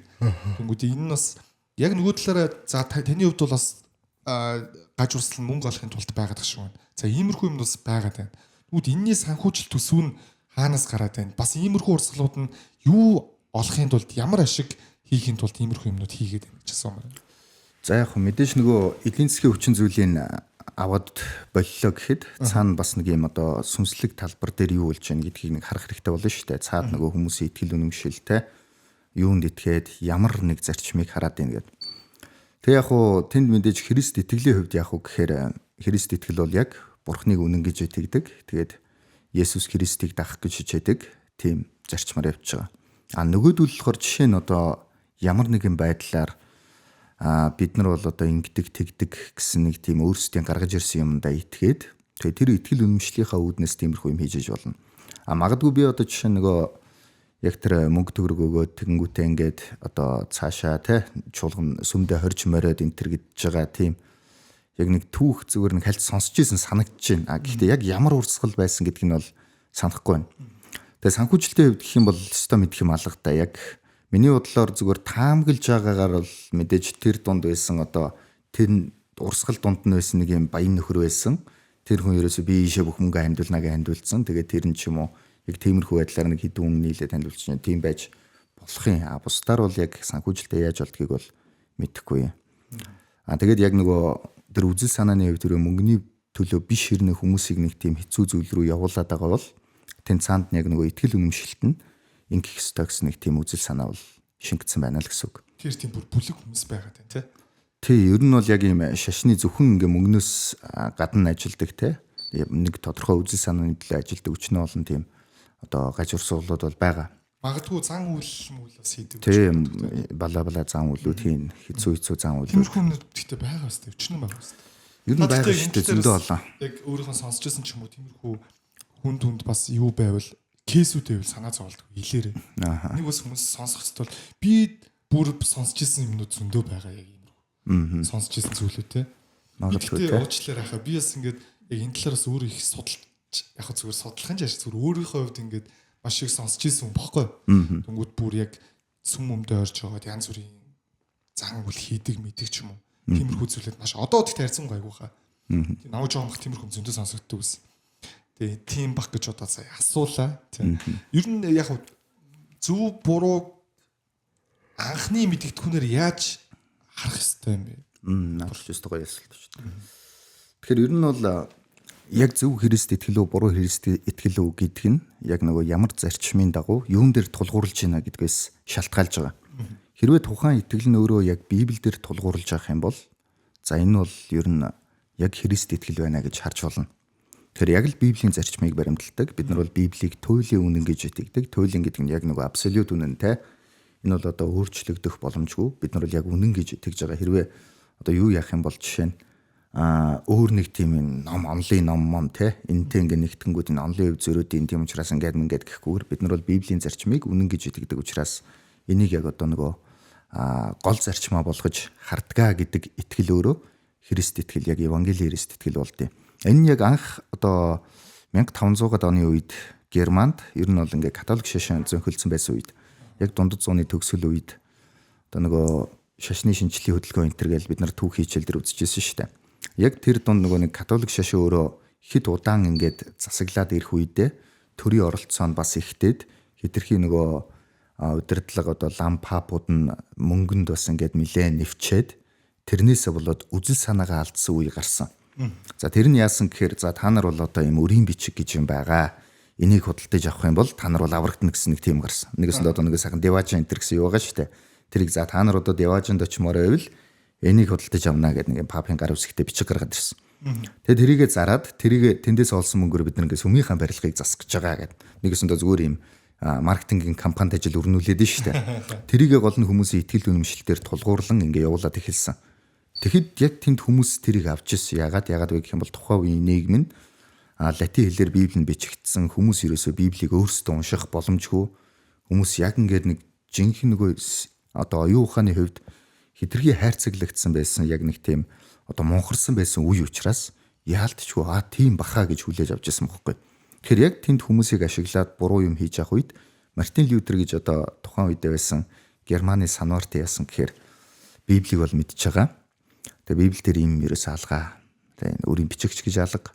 Тэнгүүт энэ нь бас яг нөгөө талаараа за таны хувьд бол бас гаж урсгал мөнгө олохын тулд байгаад шиг байна. За иймэрхүү юм бас байгаад байна. Тэгвэл энэний санхүүжилт төсөв нь хаанаас гараад байна? Бас иймэрхүү урсгалууд нь юу олохын тулд ямар ашиг хийхин тулд иймэрхүү юмнууд хийгээд байна гэж асуумаар. За яг мэдээж нөгөө эдийн засгийн хүчин зүйлийн аваад боллоо гэхэд цаана бас нэг юм одоо сүнслэг талбар дээр юу болж байна гэдгийг нэг харах хэрэгтэй болно шүү дээ. Цаад нөгөө хүмүүсийн итгэл үнэмшилтэй юунд итгээд ямар нэг зарчмыг хараад байна гэдэг. Тэг яг уу тэнд мэдээж Христ итгэлийн хувьд яг уу гэхээр Христ итгэл бол яг Бурхныг үнэн гэж итгэдэг. Тэгээд Есүс Христийг дагах гэж хичээдэг. Тийм зарчмаар явж байгаа. Нөгөөдөл болохоор жишээ нь одоо ямар нэгэн байдлаар бид нар бол одоо ингэдэг тэгдэг гэсэн нэг тийм өөрсдийн гаргаж ирсэн юмдаа итгээд тэгээ тэр итгэл үнэмшлийнхаа үүднээс тиймэрхүү юм хийж болно. Магадгүй би одоо жишээ нөгөө яг тэр мөнгө төгрөг өгөөд тэгэнгүүтээ ингээд одоо цаашаа чуулган сүмдээ хорж мориод энэ төр гэж байгаа тийм яг нэг түүх зүгээр нэг хальт сонсч ийсэн санагдаж байна. Гэхдээ яг ямар урсгал байсан гэдг нь бол санахгүй байна. Тэгээ санхүүжилтийн хувьд гэх юм бол өстой мэдэх юм алга да. Яг миний бодлоор зүгээр таамаглаж байгаагаар бол мэдээж тэр дунд байсан одоо тэр урсгал дунд нь байсан нэг юм баян нөхөр байсан. Тэр хүн ерөөсөө би ийшээ бүх мөнгө хандуулнаагаа хандуулсан. Тэгээ тэр нь ч юм уу яг тиймэрхүү байдлаар нэг хэдэн хүн нийлээд хандуулж байна. Тийм байж болох юм. Бусдаар бол яг санхүүжилтээ яаж болдгийг бол мэдэхгүй юм. Тэгээд яг нөгөө тэр үзэл санааны хувьд тэр мөнгөний төлөө биш хэрнээ хүмүүсийг нэг тийм хэцүү зүйл рүү явуулаад байгаа бол тэн цаанд яг нөгөө итгэл үнэмшилт нь ингэх ёстой гэсэн нэг тийм үзэл санаа бол шингэсэн байна л гэсэн үг. Тэр тийм бүр бүлэг хүмүүс байгаад байна тий. Тий, ер нь бол яг ийм шашны зөвхөн ингээ мөнгнөөс гадна ажилдаг тий. Нэг тодорхой үзэл санааны төлөө ажилдаг өчнөө олон тийм одоо гаж урсгалууд бол байгаа. Магадгүй зан үйл бас хийдэг. Тийм бала зан үйлүүд хийн хэцүү зан үйлүүд. Тиймэрхүү юмнууд гэхдээ байгаа өстэй өчнөө байгаа өстэй. Ер нь байгаа шүү дээ зөндөө олон. Яг өөрийнхөө сонсчихсан ч юм уу тиймэрхүү хүнд бас юу байвал кейсүүд байвал санаа зовлдог илээрээ. Нэг бас хүмүүс сонсох хэвэл би бүр сонсчихсан юмнууд зөндөө байгаа яг юм. Сонсчихсан зүйлүүд те. Магадгүй те. Уучлаарай хаа би бас ингээд яг энэ талаараас өөр их судалж яг зүгээр судлахын жааш зүгээр өөрийнхөө хувьд ингээд маш их сонсч ийсэн юм баггүй. Тэнгүүд бүр яг сүм өмдөө орж яваад янз бүрийн зан үйл хийдэг мэддэг ч юм уу. Тиймэрхүү зүйлүүд маш одоо тэгт хайрцан гайгүй хаа. Намайг жоомх тиймэрхүү зөндөө сонсогддог ус. Тэгээ тийм баг гэж одоо сая асуулаа. Ер нь яг зөв буруу анхны мэдгэдэгхүүнээр яаж харах ёстой юм бэ? Наач ёстой гоё асуулт шүү дээ. Тэгэхээр ер нь бол яг зөв Христ итгэл үү буруу Христ итгэл үү гэдэг нь яг нөгөө ямар зарчмын дагуу юун дээр тулгуурлаж байна гэдгээс шалтгаалж байгаа. Хэрвээ тухайн итгэл нь өөрөө яг Библиэлд тулгуурлаж байгаа юм бол за энэ бол ер нь яг Христ итгэл байна гэж харж болно. Тэгэхээр яг л Библийн зарчмыг баримталдаг. Бид нар бол Библийг туйлын үнэн гэж итгэдэг. Туйлын гэдэг нь яг нөгөө абсолют үнэнтэй. Энэ бол одоо өөрчлөгдөх боломжгүй. Бид нар бол яг үнэн гэж итгэж байгаа. Хэрвээ одоо юу яах юм бол жишээ нь өөр нэг тийм ном онлын ном те энтэй ингээ нэгтгэнгүүд энэ онлын өв зөрөөдийн тийм учраас ингээд гэхгүйгээр бид нар бол Библийн зарчмыг үнэн гэж итгэдэг учраас энийг яг одоо нөгөө гол зарчмаа болгож хардгаа гэдэг итгэл өөрөө Христ итгэл яг Евангелийн Христ итгэл болдیں۔ Энэ нь яг анх одоо 1500-аад оны үед Германд ер нь бол ингээ католик шашин зөнхөлдсөн байсан үед яг дундад зууны төгсгөл үед одоо нөгөө шашны шинжлэлийн хөдөлгөөн энэ төр гэж бид нар түүх хичээл дээр үзчихсэн шүү дээ. Яг тэр дунд нөгөө нэг католик шашин өөрөө хэд удаан ингээд засаглаад ирэх үедээ төрийн оролцоо нь бас ихтэйд хэтэрхий нөгөө удирдлага одоо лам папууд нь мөнгөнд бас ингээд нэлээд нэвчээд тэрнээсээ болоод үзэл санаагаа алдсан үе гарсан. За тэр нь яасан гэхээр за та нар бол одоо юм өрийн бичиг гэж юм байгаа. энийг худалдаж авах юм бол та нар бол аврагдана гэсэн нэг тийм гарсан. Нэгэсэнд одоо нэг сайхан Деважин энтер гэсэн юу байгаа шүү дээ. Тэрийг за та нар одоо Деважинд очимоор байвал энийг худалдаж авна гэдэг нэг папын гар үсгтээ бичиг гаргаад ирсэн. Тэгээд тэрийгэ зараад тэрийг тэндээс олсон мөнгөөр бид нэг сүмийнхаа барилгыг засах гэж байгаа гэдэг. Нэгэсэнд зүгээр юм маркетингийн компанид ажил өрнүүлээд нь шүү дээ. Тэрийгэ гол нь хүмүүсийн итгэл үнэмшилтээр тулгуурлан ингээ явуулаад эхэлсэн. Тэгэхэд яг тэнд хүмүүс тэрийг авч ирсэн. Ягаад вэ гэх юм бол тухайн үеийн нийгэм нь латин хэлээр Библийг бичигдсэн хүмүүс ерөөсөө Библийг өөрсдөө унших боломжгүй. Хүмүүс яг ингээд нэг жинхэнэ нөгөө одоо оюун ухааны хувьд хитрхи хайрцаглагдсан байсан яг нэг тийм одоо монхорсон байсан үе учраас яалтчгүй тийм баха гэж хүлээж авч ирсэн бохоггүй. Тэгэхээр яг тэнд хүмүүсийг ашиглаад буруу юм хийж явах үед Мартин Лютер гэж одоо тухайн үедээ байсан Германы санварт яасан гэхээр Библийг бол мэдж байгаа. Тэгээ Библи дээр юм ерөөс алгаа. Тэгээ өөрийн бичигч гэж алга,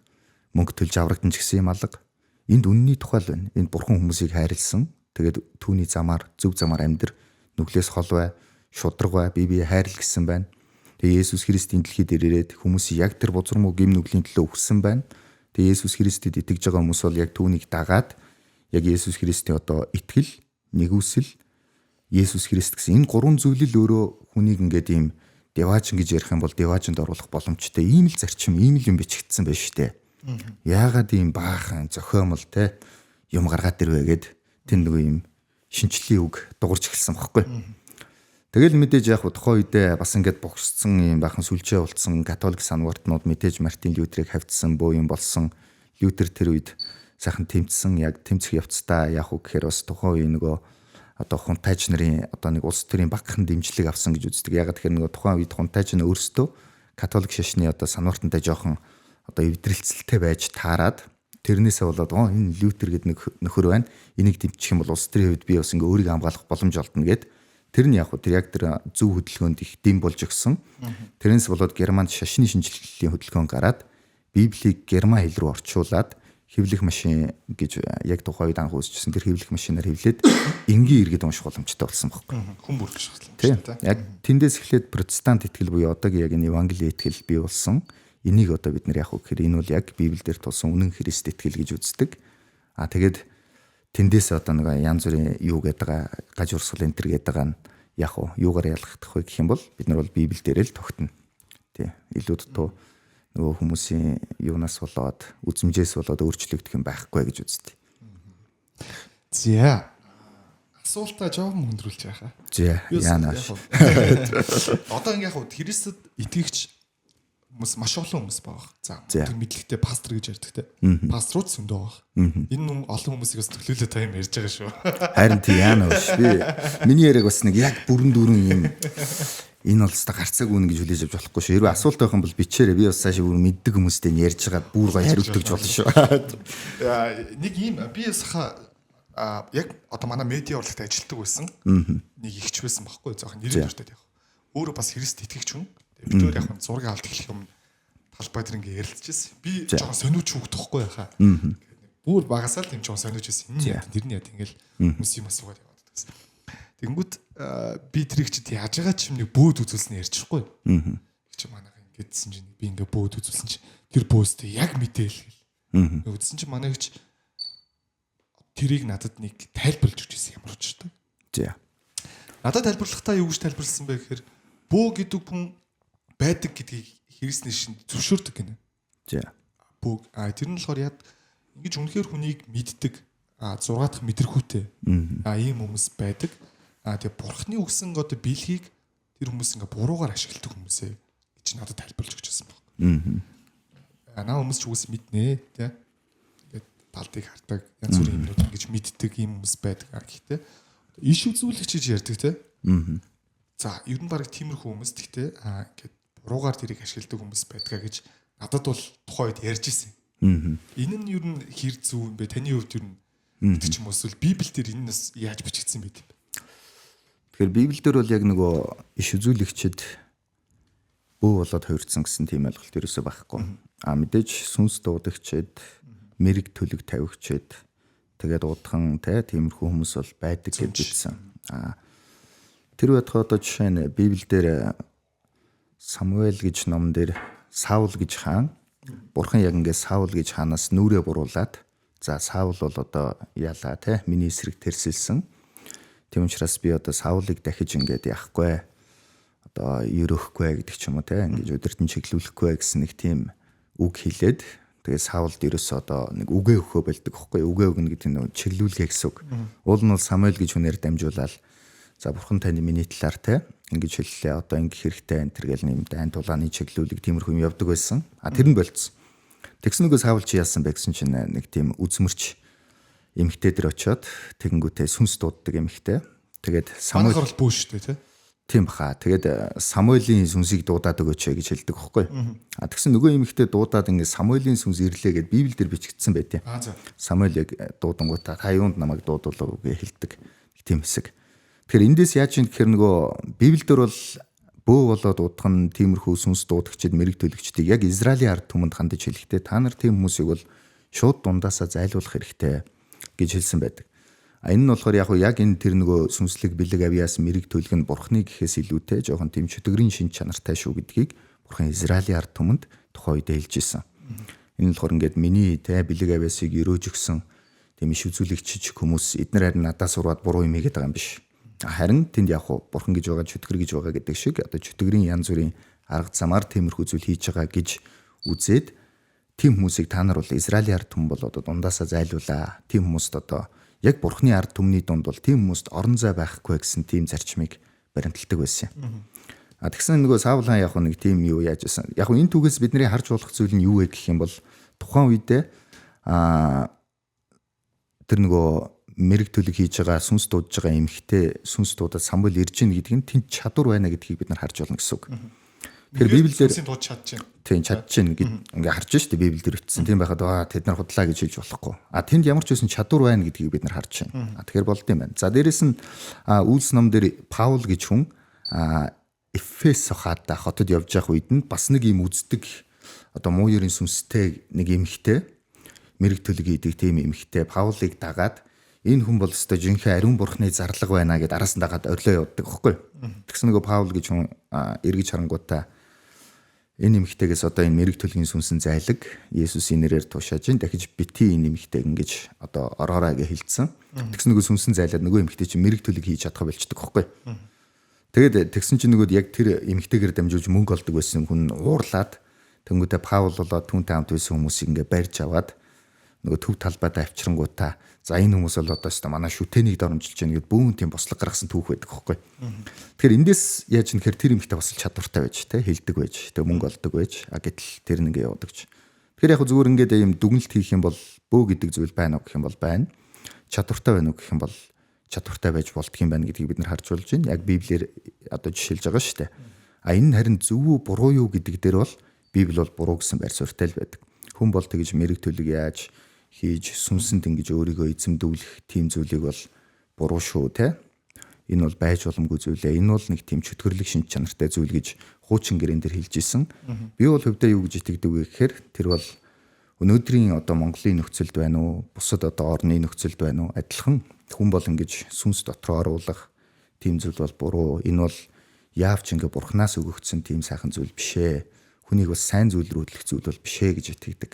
мөнгө төлж аврагдан ч гэсэн юм алга. Энд үнний тухай л байна. Энд бурхан хүмүүсийг хайрлсан. Тэгээд түүний замаар, зөв замаар амьдр, нүглээс хол бай, шудраг бай, бие хайрл гэсэн байна. Тэгээ Есүс Христийн дэлхийд ирээд хүмүүсийг яг тэр бузар муу гим нүглийн төлөө өгсөн байна. Тэгээ Есүс Христэд итгэж байгаа хүмүүс бол яг түүнийг дагаад яг Есүс Христийн одоо итгэл, нэгүсэл, Есүс Христ гэсэн энэ гурван зүйлэл өөрөө хүнийг ингээд ийм Деважин гэж ярих юм бол Деважинд оруулах боломжтой. Ийм л зарчим, ийм л юм бичигдсэн байж штэ. Яагаад ийм баахан зохиомл те юм гаргаад ирвэ гэд тэр нэг юм шинжлэлийн үг дуурч эхэлсэн багхгүй. Тэгэл мэдээж яг тухайн үедээ бас ингээд богсцсон юм баахан сүлжээ болцсон католик санвартнууд мэдээж Мартин Лютерийг хавьдсан боо юм болсон. Лютер тэр үед сайхан тэмцсэн яг тэмцэх явцдаа яг уу гэхээр бас тухайн үе нөгөө одоо хунтайч нарын одоо нэг улс төрийн багахан дэмжлэг авсан гэж үздэг. Яг тэгэхээр нөгөө тухайн үед хунтайч нь өөрсдөө католик шашны одоо санвартантай жоохон одоо эвдрэлцэлтэй байж таарад тэрнээсээ болоод энэ Лютер гэдэг нэг нөхөр байна. Энийг дэмжих юм бол улс төрийн хувьд би бас ингээ өөрийгөө хамгаалах боломж олдно гэд тэр нь яг хөө тэр яг тэр зөв хөдөлгөөнд их дэм болж өгсөн. Тэрнээс болоод Германд шашны шинжилгээний хөдөлгөөн гараад Библийг герман хэл рүү орчуулад хэвлэх машин гэж яг тухайн үед анх үүсчихсэн тэр хэвлэх машинаар хэвлээд энгийн иргэд унших боломжтой болсон байхгүй. Хүн бүр гэж байна. Тийм. Яг тэндээс эхлээд протестант итгэл буюу одоогийн яг энэ евангелийн итгэл бий болсон. Энийг одоо бид нар яг гэхээр энэ бол яг Библиэлд тулсан үнэн Христ итгэл гэж үздэг. Тэгээд тэндээс одоо нэг янз бүрийн юу гэдэг гаж урсгал энэ төр гэдэг нь яг юугаар ялгагдах вэ гэх юм бол бид нар бол Библи дээр л тогтно. Тийм. Илүү дутуу нөгөө хүмүүсийн юунаас болоод үзмжээс болоод өөрчлөгдөх юм байхгүй гэж үздэг. За. Асуултаа жоохон хөндрүүлж яхаа. За. Яанаш. Одоо ингээ яг Христэд итгэгч хүмүүс маш олон хүмүүс байгаа. За. Тэр мэдлэгтэй пастор гэж ярьдаг те. Пасторууд зөндөө байгаа. Энэ олон хүмүүсийг бас төлөөлөө та юм ярьж байгаа шүү. Харин тийм яанаш. Би миний яриаг бас нэг яг бүрэн дүүрэн юм энэ бол өстой гарцааг үнэ гэж хүлээж авч болохгүй шүү. Хэрвээ асуулт байх юм бол бичээрэй. Би бас цаашаа бүр мэддэг хүмүүстэй ярьж байгаа бүр гоё хариултгаж болно шүү. Нэг юм би саха яг одоо манай медиа урлагт ажилладаг байсан. Нэг ихч байсан байхгүй зоохон 90 дуртай яг. Өөрөө бас Христ итгэгч хүн. Бид яг зураг авалт эхлэх юм талбай дээр ингээ ярилцчихсэн. Би жоохон сониуч хөвгдөхгүй байхаа. Бүр багасаа л юм жоохон сониуч байсан. Тэр нь яа ингээл хүмүүс юм асуугаад яваад байсан. Тэнгүүд би тэрийг чи яаж байгаа ч юм нэг бөөд үзүүлсэн ярьчихгүй. Чи манайх ингэдсэн чинь би ингээ бөөд үзүүлсэн чи тэр бөөстэй яг мэдээл гэл. Үзсэн чи манайх ч тэрийг надад нэг тайлбарлаж өгч ирсэн ямар ч шүү дээ. Надад тайлбарлахдаа юу гэж тайлбарласан бэ гэхээр бөө гэдэг хүн байдаг гэдгийг Христний шинд зөвшөөрдөг гинэ. Бөө тэр нь болохоор яг ингэж үнэхээр хүнийг мэддэг 6 дахь мэдрэхүйтэй. Ийм хүмүүс байдаг. Тэгээ бурхны өгсөн одоо бэлгийг тэр хүмүүс ингээ буруугаар ашигладаг хүмүүсээ гэж надад тайлбарлаж өгч байсан байна. Наа хүмүүс ч үгүйс мэднэ тий. Ингээд талдыг хардаг, янз бүрийн юмнууд ингэж мэддэг ийм хүмүүс байдаг. Гэхдээ иш үзүүлэгч гэж ярьдаг тий. За ер нь баг тиймэрхүү хүмүүс гэхдээ ингээд буруугаар тэрийг ашигладаг хүмүүс байдгаа гэж надад бол тухайн үед ярьж ирсэн. Энэ нь ер нь хэр зөв юм бэ? Таны хувьд ер нь гэдэг ч юм уу эсвэл Библиэлд энэ нас яаж бичигдсэн бэ? Тэгэхээр Библиэлд бол яг нөгөө иш үзүүлэгчд бөө болоод хувирсан гэсэн тийм ойлголт ерөөсөө байхгүй. Мэдээж сүнс дуудагчид, мэрэг төлөг тавигчид тэгээд удхан тиймэрхүү хүмүүс бол байдаг гэж хэлсэн. Тэр байтугай одоо жишээ нь Библиэлд Самуэль гэж номон дээр Саул гэж хаан бурхан яг ингээд Саул гэж хаанаас нүрээ буруулад За Саул бол одоо яалаа те миний эсрэг тэрсэлсэн. Тийм учраас би одоо Саулыг дахиж ингээд яахгүй одоо ерөөхгүй гэдэг ч юм уу те ингэж өдөртөн чиглүүлэхгүй гэсэн нэг тийм үг хэлээд тэгээ Саулд ерөөсөө одоо нэг үгээ өгөхөө болдог хөхгүй үгээ өгнө гэдэг нь чиглүүлгээ гэсэн үг. Уул нь бол Самуэль гэж хүнээр дамжуулаад за бурхан таны миний талаар те ингэж хэллээ одоо ингэ хэрэгтэй энэ төр гэл нэм дайн тулааны чиглүүлэг тиймэрхүү юм явдаг байсан. Тэр нь болцсон. Тэгсэн нөгөө Саул чи яасан бэ гэсэн чинь нэг тийм үзмэрч эмхтэй дээр очиод тэгэнгүүтээ сүнс дууддаг эмхтэй. Тэгээд Самуэль бол бүү шүү дээ тий. Тийм баха. Тэгээд Самуэлийн сүнсийг дуудаад өгөөч гэж хэлдэг хөхгүй. Тэгсэн нөгөө эмэгтэй дуудаад ингээд Самуэлийн сүнс ирлээ гэд Библиэлд бичигдсэн байдیں۔ Самуэлийг дуудангуудаа та юунд намайг дуудуулав гэж хэлдэг. Тийм хэсэг. Тэгэхээр эндээс яаж юм гэхээр нөгөө Библиэлд бол бөө болоод дуудах нь тиймэрхүү сүнс дуудагчид мэрэг төлөгчдийг яг Израилийн ард түмэнд хандаж хэлэхдээ та нар тийм хүмүүсийг бол шууд дундаасаа зайлуулах хэрэгтэй гэж хэлсэн байдаг. Энэ нь болохоор яг энэ тэр нөгөө сүнслэг бэлэг авьяас мэрэг төлөг нь бурхны гэхээс илүүтэй жоохон тийм чөтгөрийн шин чанартай шүү гэдгийг бурхан Израилийн ард түмэнд тухайн үед хэлж ирсэн. Энэ нь болохоор ингээд миний те бэлэг авьяасыг өрөөж өгсөн тийм иш үзүүлэгч хүмүүс эдгээр харин надаас ураад буруу юм хийгээд байгаа юм биш. Харин тэнд яг бурхан гэж байгаа чөтгөр гэж байгаа гэдэг шиг одоо чөтгөрийн янз бүрийн арга замаар тиймэрхүү зүйл хийж байгаа гэж үзээд тийм хүмүүсийг та нар бол Израилийн ард түмэн бол одоо дундаасаа зайлуулаа. Тийм хүмүүст одоо яг бурхны ард түмний дунд бол тийм хүмүүст орон зай байхгүй гэсэн тийм зарчмыг баримталдаг байсан юм. Тэгсэн нөгөө Саул хаан яг нэг тийм юу яаж байсан. Яг энэ түүгээс бидний харж болох зүйл нь юу вэ гэх юм бол тухайн үедээ тэр нөгөө мэрэг төлөг хийж байгаа сүнс дуудаж байгаа эмхтэй сүнс дуудаад Самуэль ирж гин гэдэг нь тэнд чадвар байна гэдгийг бид нар харж болно гэсэн үг. Тэгэхээр Библиэлд сүнсийн дууд чадж байна. Тийм чадж байна гэд ингээ харж штэ Библиэлд өгсөн. Тийм байхад тэд нар худлаа гэж хэлж болохгүй. Тэнд ямар ч үсэн чадвар байна гэдгийг бид нар харж байна. Тэгэхээр болд юм байна. За дээрэс нь Үйлс ном дээр Паул гэж хүн Эфес хотод явж явах үед нь бас нэг юм үздэг одоо муу ерийн сүнстэй нэг эмхтэй мэрэг төлөг хийдэг тийм эмхтэй Паулыг дагаад энэ хүн бол өстой жинхэнэ ариун бурхны зарлага байна гэд араас нь дагаад орлоо явдаг хөхгүй. Тэгсэн нөгөө Паул гэж хүн эргэж харангуудаа энэ эмэгтэйгээс одоо энэ мэрэг төлгийн сүнсэн зайлаг Есүсийн нэрээр тушааж ин дахиж бити энэ эмэгтэйг ингэж одоо ороорой гэж хэлсэн. Тэгсэн нөгөө сүнсэн зайлаад нөгөө эмэгтэй чинь мэрэг төлөг хийж чадах болчдөг хөхгүй. Тэгээд тэгсэн чинь нөгөөд яг тэр эмэгтэйгээр дамжуулж мөнгө олдог байсан хүн уурлаад тэнгуүтэ Паул болоод түүнтэй хамт байсан хүмүүсийг ингээ барьж аваад нөгөө төв талбайд авчирангуудаа за энэ хүмүүс бол одоо өстө манай шүтэнийг доромжилж яана гэд бүүн тийм бослог гаргасан түүх байдаг хөхгүй. Тэгэхээр эндээс яаж нэхэр тэр эмэгтэй бас чадвартай байж те хэлдэг байж те мөнгө олдог байж гэтэл тэр нэгээ явуудагч. Тэгэхээр яг зүгээр ингээд юм дүгнэлт хийх юм бол бөө гэдэг зүйл байна уу гэх юм бол байна. Чадвартай байна уу гэх юм бол чадвартай байж болдго юм байна гэдгийг бид нар харж болж байна. Яг Библиэр одоо жишээлж байгаа шүү дээ. Энэ харин зөв үү буруу юу гэдэг дээр бол Библи бол буруу гэсэн байр суурьтай л байдаг. Хүн бол тэгж мэрэг төлөг яаж хийж сүнсэнд ингэж өөрийгөө эзэмдүүлэх тийм зүйлийг бол буруу шүү те. Энэ бол байж боломгүй зүйлээ. Энэ бол нэг тийм чөтгөрлөг шин чанартай зүйл гэж хуучин гэрэн дээр хэлж исэн. Би бол хөвдөө юу гэж итгэдэг вэ гэхээр тэр бол өнөөдрийн одоо Монголын нөхцөлд байна уу, бусад одоо орны нөхцөлд байна уу адилхан хүн бол ингэж сүнс дотроо оруулах тийм зүйл бол буруу. Энэ бол яавч ингээ бурхнаас өгөгдсөн тийм сайхан зүйл биш ээ. Хүнийг бас сайн зүйл рүү хөтлөх зүйл бол биш ээ гэж итгэдэг.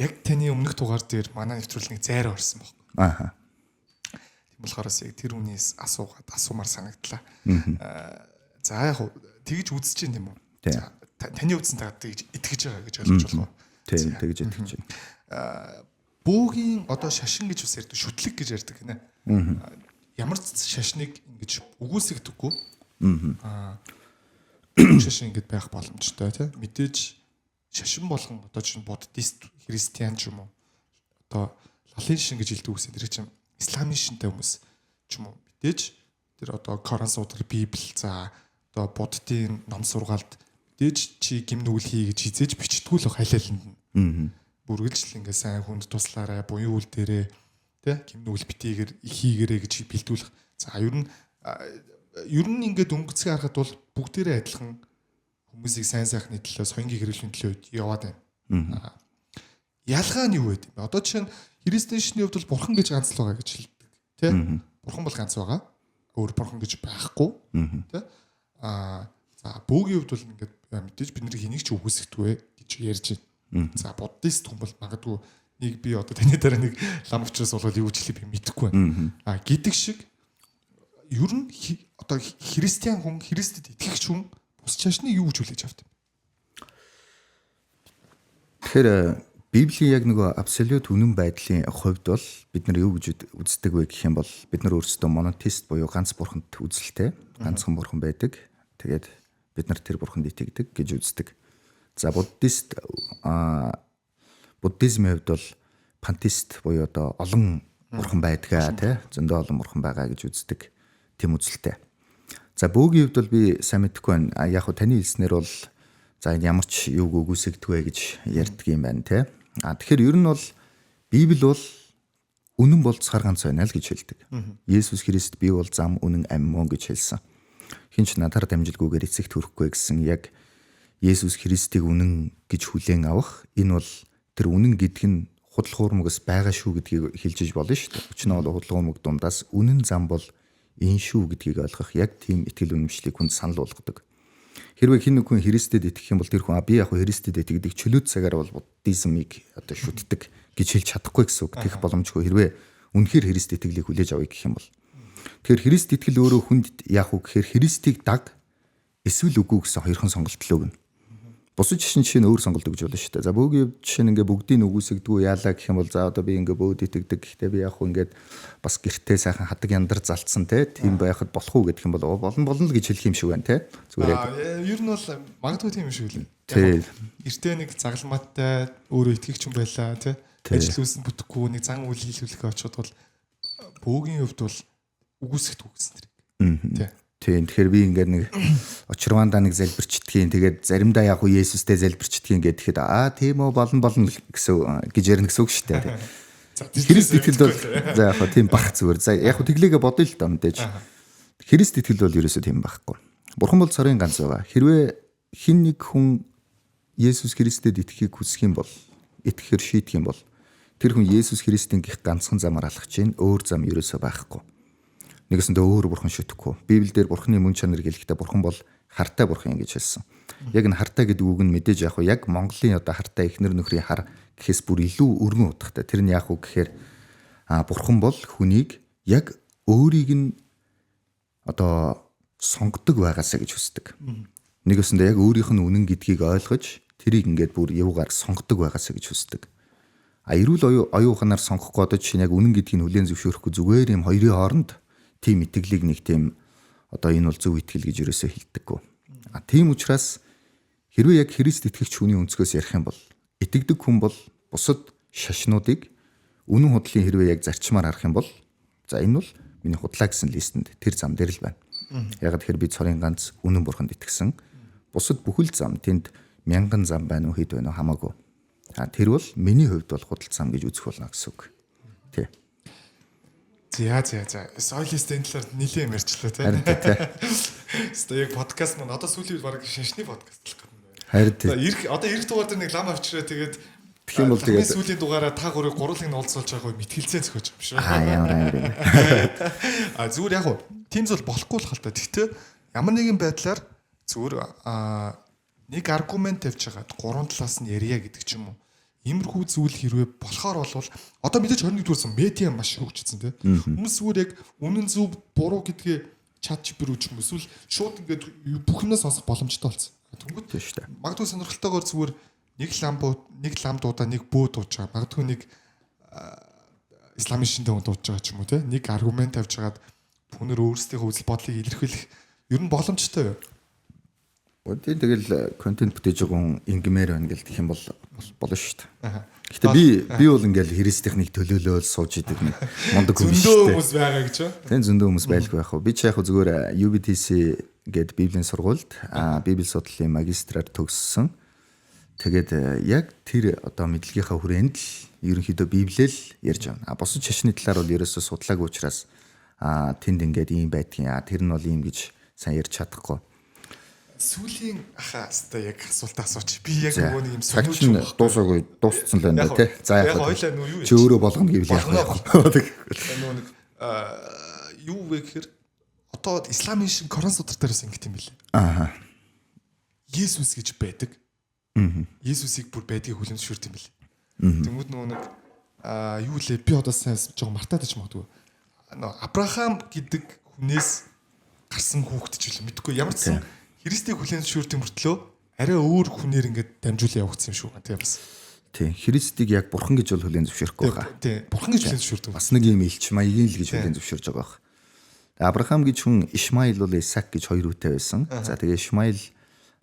Яг таны өмнөх дугаар дээр манай нэвтрүүлгийн зайр орсон баг. Тийм болохоос яг тэр хүнээс асуумаар санагдлаа. За яг тэгж үзэж байна юм уу? За таны үзсэн тагаад тэгж итгэж байгаа гэж ойлгож байна уу? Тийм тэгж итгэж байна. Бөөгийн одоо шашин гэж бас ярьдаг, шүтлэг гэж ярьдаг гинэ. Ямар ч шашныг ингэж үгүйсгдэггүй. Шашин ингэж байх боломжтой тийм. Мэдээж шашин болгон одоо чинь буддист, христиан ч юм уу одоо лалын шин гэж хэлдэг үгсэн тэр чинь исламын шинтэй хүмүүс ч юм уу мэдээж тэр одоо Коран суудаг Библи за одоо буддийн ном сургаалд мэдээж чи гимнүгэл хий гэж хизээж бичдэггүй л хайлайланд нь бүргэлжил ингээ сайн хүнд туслаарай буян үйл дээрээ тий гимнүгэл битийгэр хийгэрэй гэж бэлдүүлэх за ер нь ингээд өнгөцгөө харахад бол бүгдээрээ адилхан хүмүүсийг сайн сайхны төлөө соёнгийн хэрэглийн төлөө яваад байна. Ялгаа нь юу вэ? Одоо жишээ нь христийн шний хувьд бол бурхан гэж ганц л байгаа гэж хэлдэг. Тэ? Бурхан бол ганц байгаа. Өөр бурхан гэж байхгүй. Тэ? За бөөгийн хувьд бол ингээд мэдээж бид нэр хэнийг ч үгүйсгдэггүй гэж ярьж байна. За буддист хүн бол магадгүй нэг би одоо таны дараа нэг лам учраас болоод юу ч хэлээ би мэдэхгүй байна. Гэдэг шиг ер нь одоо христиан хүн, Христэд итгэгч хүн бус чашны юу гэж хүлээж авт юм? Тэгэхээр Библийн яг нөгөө абсолют үнэн байдлын хувьд бол бид нар юу гэж үздэг вэ гэх юм бол бид нар өөрсдөө монотеист буюу ганц бурханд үзэлтэй, ганцхан бурхан байдаг. Тэгээд бид нар тэр бурханд итгэдэг гэж үздэг. За буддизмын хувьд бол пантеист буюу одоо олон бурхан байдгаа тий зөндөө олон бурхан байгаа гэж үздэг тийм үзэлтэй. За бөөгийн хувьд бол би сайн мэдэхгүй байна. Яг хөө таны хэлснээр бол за энэ ямар ч юуг үгүйсэгдэг вэ гэж ярьдаг юм байна тий. Тэгэхээр ер нь бол Библи бол үнэн болцохоор ганц байна л гэж хэлдэг. Есүс Христ би бол зам үнэн амь мөн гэж хэлсэн. Хинч надаар дамжилгүйгээр эцэгт хүрэхгүй гэсэн яг Есүс Христийг үнэн гэж хүлээн авах энэ бол тэр үнэн гэдэг нь худал хуурмагс байгаа шүү гэдгийг хэлжиж болно шүү дээ. Өчнөө бол худал хуурмаг дундаас үнэн зам бол энэ шүү гэдгийг ойлгох яг тийм итгэл үнэмшлийг хүнд санал болгодог. Хэрвээ хин нэг хүн Христэд итгэх юм бол тэр хүн би яг Христэд итгэдэг чөлөөт цагаар бол буддизмыг одоо шүтдэг гэж хэлж чадахгүй гэсэн үг. Тэгэх боломжгүй хэрвээ үнэхээр Христ итгэлийг хүлээж авъя гэх юм бол. Тэгэхээр Христ итгэл өөрөө хүнд яг үг гэхээр Христийг даг эсвэл үгүй гэсэн хоёрхан сонголт л өгнө. Бусад жишээ нь өөр сонголт өгж болно шүү дээ. За бөөгийн жишээ нь ингээ бүгдийг үгүйсэгдэггүй яалаа гэх юм бол за одоо би ингээ бөөд итгэдэг. Гэхдээ би яг хөө ингээд бас гэртээ сайхан хадаг яндар залтсан тийм байхад болох уу гэдэг юм бол болно л гэж хэлэх юм шиг байна зүгээр яг. Ер нь бол магадгүй тийм юм шиг үлээ. Гэртээ нэг загалмаатай өөрөө итгэгч юм байлаа ажил үйлсэнд бүтэхгүй нэг зан үйл хийлүүлэхээ очиод бол бөөгийн хувьд бол үгүйсэгдэггүй гэсэн тэр. Тийм тэгэхээр би ингээд нэг очирвандаа нэг залбирчдгийн тэгээд заримдаа яг уу Есүстэй залбирчдгийн гэхэд тийм үү болно гэсэн гэж ярина гэсэн үг шүү дээ. Христ итгэл бол за яг тийм бах зүгээр. За яг уу тэглээгээ бодъё л да мэдээж. Христ итгэл бол ерөөсөө тийм байхгүй. Бурхан бол цорын ганц байгаа. Хэрвээ хин нэг хүн Есүс Христэд итгэхийг хүсэх юм бол итгэхэр шийдэх юм бол тэр хүн Есүс Христийн гих ганцхан замаар алхаж чинь өөр зам ерөөсөө байхгүй. Нэгэсэндээ өөр бурхан шүтгэхгүй. Библиэлд бурханы мөн чанар гэлэхдээ бурхан бол хартай бурхан гэж хэлсэн. Яг энэ хартай гэдэг үг нь мэдээж яг Монголын одоо хартай эхнэр нөхрийн хар гэхээс бүр илүү өргөн утгатай. Тэр нь яг үг гэхээр бурхан бол хүнийг яг өөрийг нь одоо сонгодог байгаасаа гэж хүсдэг. Нэгэсэндээ яг өөрийнх нь үнэн гэдгийг ойлгож тэрийг ингээд бүр явуугаар сонгодог байгаасаа гэж хүсдэг. Эрүүл оюун ухаанаар сонгох гэдэг чинь яг үнэн гэдгийг хүлээн зөвшөөрөхгүй зүгээр юм хоёрын хооронд тийм итгэлийг нэг тийм одоо энэ бол зөв итгэл гэж юусоо хэлдэггүй. Тийм учраас хэрвээ яг Христ итгэгч хүний өнцгөөс ярих юм бол итгэдэг хүн бол бусад шашнуудыг үнэн худлын хэрвээ яг зарчмаар харах юм бол за энэ бол миний худлаа гэсэн листэнд тэр зам дээр л байна. Яг тэгэхээр би цорын ганц үнэн бурханд итгэсэн. Бусад бүхэл зам тэнд мянган зам байна уу хэд байна уу хамаагүй. Тэр бол миний хувьд бол худал зам гэж үзэх болно гэсэн үг. Тий. За. Соёлист энэ талаар нэлээд юм ярьчлаа тийм. Яг подкаст маань одоо сүүлийн үед баг шинжний подкаст л гэнэ. Одоо эх дугаар дээр нэг лам авчираа тэгээд тэгэх юм бол тэгээд сүүлийн дугаараа та гурыг гурвуулыг нь уулзуулж байгаа мэтгэлцээ зөхөж юм шиг. Ямар. Зүгээр яг тийм зүйл болохгүй л хальта. Гэхдээ ямар нэгэн байдлаар зүгээр нэг аргумент тавьж хагаад гурван талаас нь ярья гэдэг ч юм уу. Иймэрхүү зүйл хэрвээ болохоор болвол одоо мэдээж 21-р зам медиа маш хөгжсөн тийм. Хүмүүс зүгээр яг үнэн зөв буруу гэдгээ чат GPT юм эсвэл шууд ингээд бүх юмнаас сонсох боломжтой болсон. Тэнгүүд тийм шүү дээ. Магадгүй сонирхолтойгоор зүгээр нэг лам дуудаа нэг бөө дууж байгаа. Магадгүй нэг исламын шиндээ дууж байгаа ч юм уу тийм. Нэг аргумент тавьж хагаад бүнэр өөрсдийнхөө үзэл бодлыг илэрхийлэх ер нь боломжтой юу? Бодгийн тэгэл контент бүтээж байгаа хүн ингмээр байна гэл гэх юм бол болно шүү дээ. Гэхдээ би бол ингээл Христийнхнийг төлөөлөөл сууж идэг нэг мундаг хүн шүү дээ. Зөндөө хүмүүс байгаа гэж байна. Тэн зөндөө хүмүүс байлгүй байх уу. Би ч яг зүгээр UBTC гээд Библийн сургуульд Библи судлалын магистраар төгссөн. Тэгээд яг тэр одоо мэдлэгийнхаа хүрээнд л ерөнхийдөө Библиэл ярьж байна. Бусад шашны талаар бол ерөөсөө судлаагүй учраас тэнд ингээд ийм байдгийн. Тэр нь бол ийм гэж сайн ярьж чадахгүй. Сүүлийн хааста яг асуултаа асууч. Би яг нөгөө нэг юм сонирхож дуусаагүй дууссан л байна тий. За яг чи өөрөө болгоно гэвэл яг нөгөө нэг юу вэ гэхээр одоо исламын шин Коран судар дээрээс ингэт юм билээ. Есүс гэж байдаг. Есүсийг бүр байдгийг хүлээн зөвшөөрд юм бэл. Тэнгүүд нөгөө нэг юу лээ би одоо сайн жоо мартаад ич магадгүй. Авраам гэдэг хүнээс гарсан хүүхэд ч үлээ мэдгүй ямар ч сан Христийг хүлээн зөвшөөрд юм мөртлөө арай өөр хүнээр ингээд дамжуулан явагдсан юм шүү. Тийм бас. Тийм. Христийг яг бурхан гэж бол хүлээн зөвшөөрөхгүй байгаа. Тийм. Бурхан гэж хүлээн зөвшөөрдөг. Бас нэг юм илч маягийн л гэж хүлээн зөвшөөрж байгаа баг. Авраам гэж хүн Ишмаил бол Исаак гэж хоёр үтэй байсан. За тэгээ Ишмаил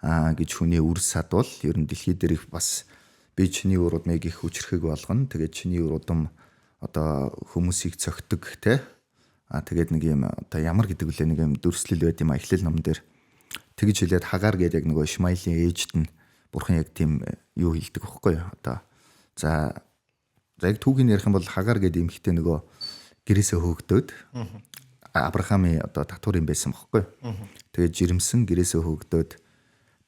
гэж хүний үр сад бол ер нь дэлхий дээр их бас би чиний уруудмыг их хүчрэхэг болгоно. Тэгээд чиний уруудам одоо хүмүүсийг цогтөг те. Тэгээд нэг юм одоо ямар гэдэг үлээ нэг юм дүрслэл байд юм Эхлэл номон дээр. Тэгж хэлээд Хагаар гэдэг яг нөгөө Ишмаилийн ээжд нь бурхан яг тийм юу хэлдэг байхгүй юу? Одоо за яг түүхийн ярих юм бол Хагаар гэдэг эмэгтэй нөгөө гэрээсээ хөөгдөөд Авраамын одоо татвар юм байсан байхгүй юу? Тэгээд жирэмсэн гэрээсээ хөөгдөөд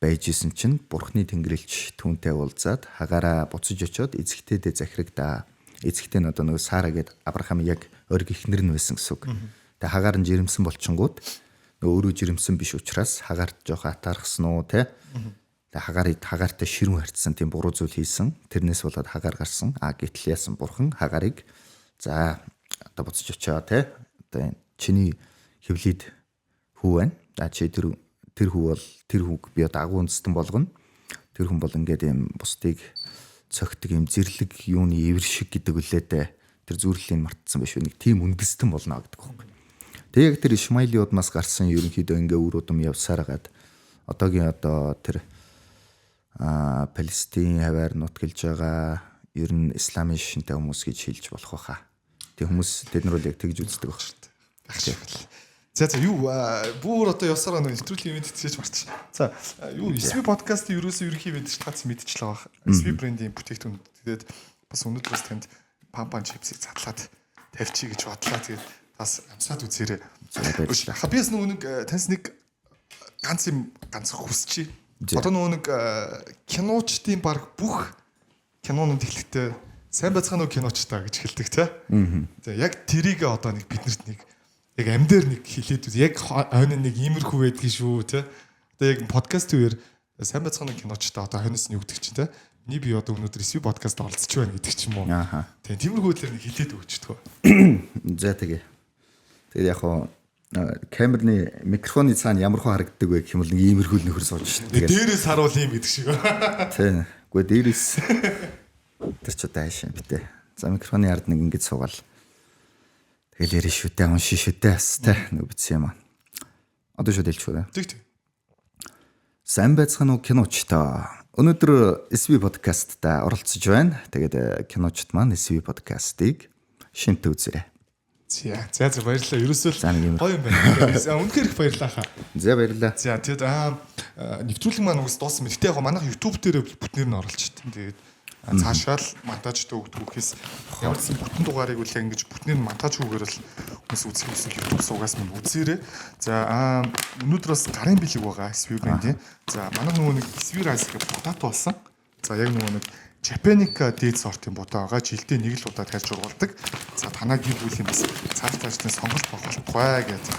байжсэн чинь бурхны тэнгэрлэгч түүнтэй уулзаад Хагаараа буцаж очиод эзэгтэйдээ захирагдаа. Эзэгтэй нь одоо нөгөө Сара гэдэг Авраамын яг ориг эхнэр нь байсан гэсэн үг. Тэгээд Хагаар нь жирэмсэн болчингууд нөгөө өөрөө жирэмсэн биш учраас Хагаарт жоох атаархсан уу те. Тэгээд Хагаартай ширүүн харьцсан тийм буруу зүйл хийсэн. Тэрнээс болоод Хагаар гарсан. Гэтэл яасан бурхан Хагаарыг за одоо буцаж очио те. Одоо чиний хөвлөд хүү байна. Чи тэр хүү бол тэр хүүг би одоо агуу үндэстэн болгоно. Тэр хүн бол ингээд юм бусдыг цогтөг юм зэрлэг юуны ивэр шиг гэдэг үлээдээ тэр зүрлэлийн мартсан биш үү? Нэг тийм үндэстэн болно гэдэг байхгүй. Тэг яг тэр Ишмаилийн удмаас гарсан ерөнхийдөө ингээ үр удам явсараад одоогийн одоо тэр Палестин хаваар нутгалж байгаа ер нь исламын шинтэй хүмүүс гэж хэлж болох байхаа. Тэг хүмүүс тэд нар бол яг тэгж үздэг байх шүү дээ. За юу бүр одоо явсараа нэг нэвтрүүлгийн ивент хийж мартчих. За юу SV подкастын ерөнхий ивент тац мэдчихлээ баг. SV брендийн бүтээгдэхүүн тэгээд бас өнөөдрөөс танд пампан чипсийг задлаад тавьчих гэж бодлоо. Тэгээд бас амсаад үзээрэй. Хабиас нэг таньс нэг ганц хүсчий. Одоо нэг киночдын баг бүх кинонууд эхлэхдээ сайн байцгаана уу киночтаа гэж хэлдэг те. За яг тэрийг одоо нэг биднэрт нэг яг амдэр нэг хэлээд үү яг хойно нэг иймэрхүү байдгийг шүү те. Одоо яг подкастын үеэр сайн байцгаана киночтой одоо хойноос нь юу гэдэг чинь те. Миний би одоо өнөөдөр SV подкаст оролцож байна гэдэг ч юм уу. Тийм тиймэрхүү хэлээр нэг хэлээд өгчдөг. За тэгээ. Тэгээд яг хоо камерны микрофоны цаана ямар хөө харагддаг вэ гэх юм бол нэг иймэрхүү нөхөр сууж шин. Тэгээд дээрээс харуул юм гэдэг шиг. Тийм. Гэхдээ дээрээс тэр ч удаа хайшаа битээ. За микрофоны ард нэг ингэж суугаал. Тэгэл яриш шүтээ унши шүтээ бас те нэг битсэн юм аа. Одоо шүтээ хэлчихвэ. Тэг. Сайн байцгаана уу киночтой. Өнөөдөр SV подкастта оролцож байна. Тэгээд киночт маань SV подкастыг шинтэ үзээрэй. За баярлалаа. Ерөөсөө гоё юм байна. Үнэхээр их баярлалаа хаа. За баярлалаа. За тэгээд нэвтрүүлэг маань үгс дууссан мэт. Гэтэ яг манайх YouTube дээр бүтнээр нь оруулж байна. Тэгээд цаашаал монтажтай өгдөгөөс ямар ч бүтэн дугаарыг үл ингэж бүтнээр нь монтаж өгөөр л хүмүүс үзэх гэсэн YouTube суугаас минь үзээрэй. За өнөөдөр бас гарын бэлэг байгаа SV брендийн. За манай нөгөө нэг SV rice гэх потато болсон. За яг нөгөө нэг Japanica дээд сортын будаа байгаа. Жилдээ нэг л удаа тарьж ургалдаг. За танаа гэр бүлийн бас цааш сонголт болохгүй гэдэг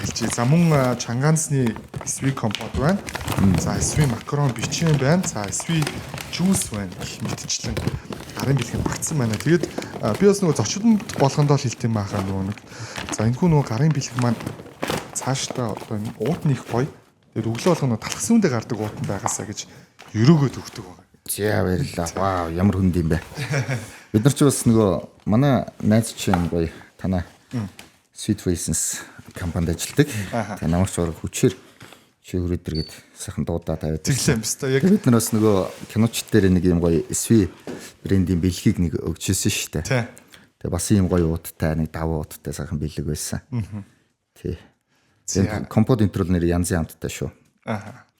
хэлжээ. За мөн чанганцны SV компот байна. За SV макарон бичэн байна. За SV juice байна. Мэдчлэн гарын бэлэг багтсан байна. Тэгээд би бас нөгөө зочдод болгондоо л хэлтийм байхаа нөгөө нэг. За энэ хүн нөгөө гарын бэлэг маань цаашдаа одоо уут нь их гоё. Тэгээд өглөө болгоно талхсан үндэ гардаг уут нь байгаасаа гэж өрөөгөөд өгдөг байгаа. За баярлалаа. Вау, ямар хүнд юм бэ. Бид нар ч бас нөгөө манай найз чинь гоё танаа Sweet Raisins компанид ажилладаг. Тэгээ намайг ч ураг хүчээр чи хүрээдэр гээд сайхан дуудаа тавиад. Тэглээ юм байна. Яг бид нар бас нөгөө киноч дээр нэг юм гоё SV брендийн бэлгийг нэг өгчээсэн шүү дээ. Тэгээ бас юм гоё ууттай нэг давуу ууттай сайхан бэлэг байсан. Тий. Тэгээ компот интрол нэр янзын хамттай шүү.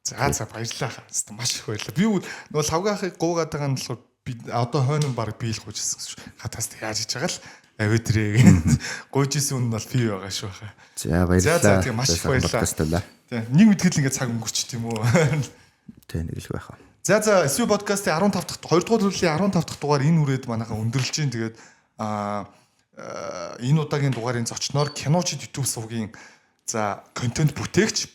За баярлалаа. Маш их баярлалаа. Би нөгөө лавгаахыг гуугаад байгаа нь болохоор би одоо хойно баг биелэх хүчсэн шүү. Хатаас яаж хийж байгаа л авиатрээ гуйжсэн үн нь бол би байгаа шүү хаа. За баярлалаа. За маш их баярлалаа. Тийм. Нэг мэдгэл ингээд цаг өнгөрчт юм уу? Тийм нэг л байх. За SV подкастын 15 дахь 2 дугаар төрлийн 15 дахь дугаар энэ үрээд манайхаа өндөрлж чинь тэгээд энэ удаагийн дугаарын зочноор киночд YouTube сувгийн за контент бүтээгч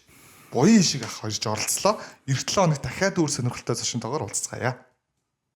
буян шиг ах хоёрж оролцлоо. Эх 7 хоног дахиад өөр сонирхолтой зочинтойгоор уулзцаая.